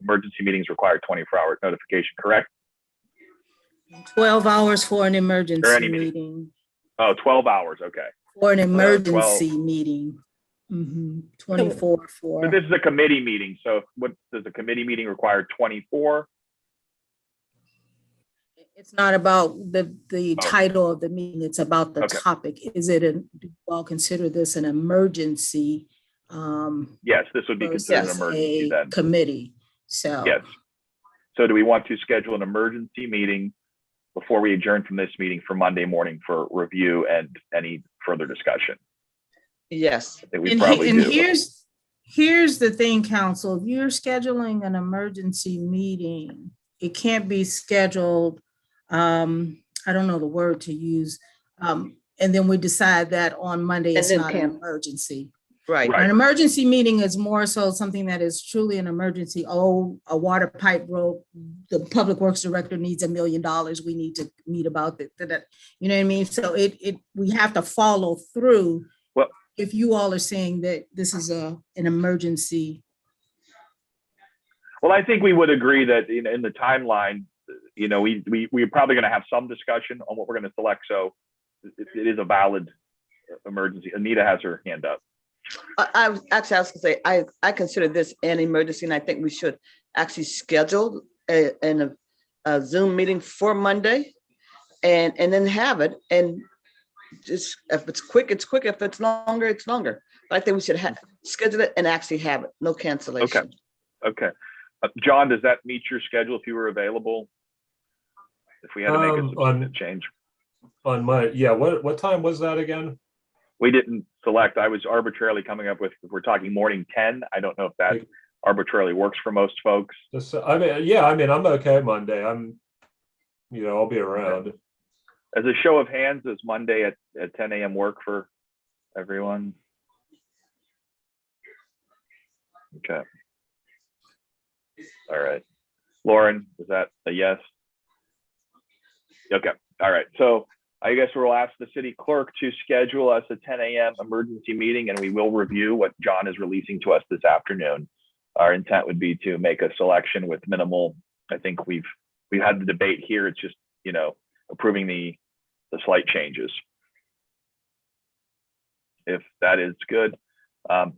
Speaker 2: Emergency meetings require 24-hour notification, correct?
Speaker 3: 12 hours for an
Speaker 2: Or
Speaker 3: emergency
Speaker 2: any meeting.
Speaker 3: meeting,
Speaker 2: Oh, 12 hours, okay.
Speaker 3: or an
Speaker 2: 12.
Speaker 3: emergency meeting. 24 for.
Speaker 2: But this is a committee meeting, so what does a committee meeting require, 24?
Speaker 3: It's not about the
Speaker 2: Oh.
Speaker 3: title of the meeting, it's about the
Speaker 2: Okay.
Speaker 3: topic. Is it, do you all consider this an emergency?
Speaker 2: Yes, this would be considered an
Speaker 3: versus
Speaker 2: emergency
Speaker 3: a
Speaker 2: then.
Speaker 3: committee, so.
Speaker 2: Yes. So do we want to schedule an emergency meeting before we adjourn from this meeting for Monday morning for review and any further discussion?
Speaker 4: Yes.
Speaker 2: I think we
Speaker 3: And
Speaker 2: probably do.
Speaker 3: here's the thing, council, if you're scheduling an emergency meeting, it can't be scheduled, I don't know the word to use, and then we decide that on Monday it's
Speaker 4: then
Speaker 3: not an
Speaker 4: cancel.
Speaker 3: emergency.
Speaker 4: Right.
Speaker 2: Right.
Speaker 3: An emergency meeting is more so something that is truly an emergency. Oh, a water pipe broke, the public works director needs $1 million. We need to meet about that. You know what I mean? So we have to follow through.
Speaker 2: Well,
Speaker 3: if you all are saying that this is an emergency.
Speaker 2: Well, I think we would agree that in the timeline, we're probably going to have some discussion on what we're going to select. So it is a valid emergency. Anita has her hand up.
Speaker 4: I was going to say, I consider this an emergency, and I think we should actually schedule a Zoom meeting for Monday and then have it. And just if it's quick, it's quick. If it's longer, it's longer. But I think we should schedule it and actually have it. No cancellation.
Speaker 2: Okay. John, does that meet your schedule if you were available? If we had to make a substantive change?
Speaker 5: What time was that again?
Speaker 2: We didn't select. I was arbitrarily coming up with, if we're talking morning 10, I don't know if that arbitrarily works for most folks.
Speaker 5: I'm okay Monday. I'll be around.
Speaker 2: As a show of hands, does Monday at 10 a.m. work for everyone? Okay. All right. Lauren, is that a yes? Okay. All right. So I guess we'll ask the city clerk to schedule us a 10 a.m. emergency meeting, and we will review what John is releasing to us this afternoon. Our intent would be to make a selection with minimal. I think we've had the debate here. It's just, approving the slight changes. If that is good.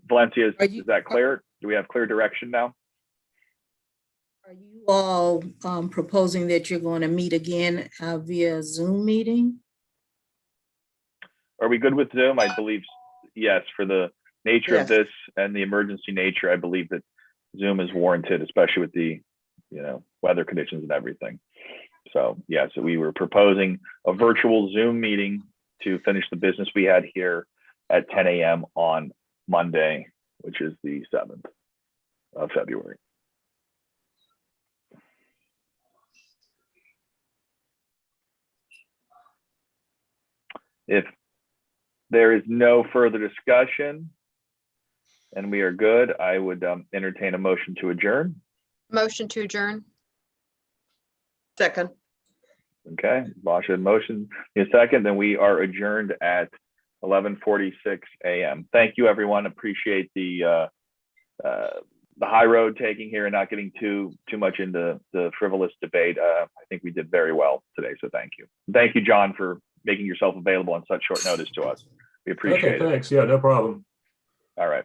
Speaker 2: Valencia, is that clear? Do we have clear direction now?
Speaker 3: Are you all proposing that you're going to meet again via Zoom meeting?
Speaker 2: Are we good with Zoom? I believe yes. For the nature of this and the emergency nature, I believe that Zoom is warranted, especially with the weather conditions and everything. So yeah, so we were proposing a virtual Zoom meeting to finish the business we had here at 10 a.m. on Monday, which is the 7th of February. If there is no further discussion and we are good, I would entertain a motion to adjourn.
Speaker 7: Motion to adjourn.
Speaker 4: Second.
Speaker 2: Okay, Basha motion in a second, then we are adjourned at 11:46 a.m. Thank you, everyone. Appreciate the high road taking here and not getting too much into the frivolous debate. I think we did very well today, so thank you. Thank you, John, for making yourself available on such short notice to us. We appreciate
Speaker 5: Okay,
Speaker 2: it.
Speaker 5: thanks. Yeah, no problem.
Speaker 2: All right.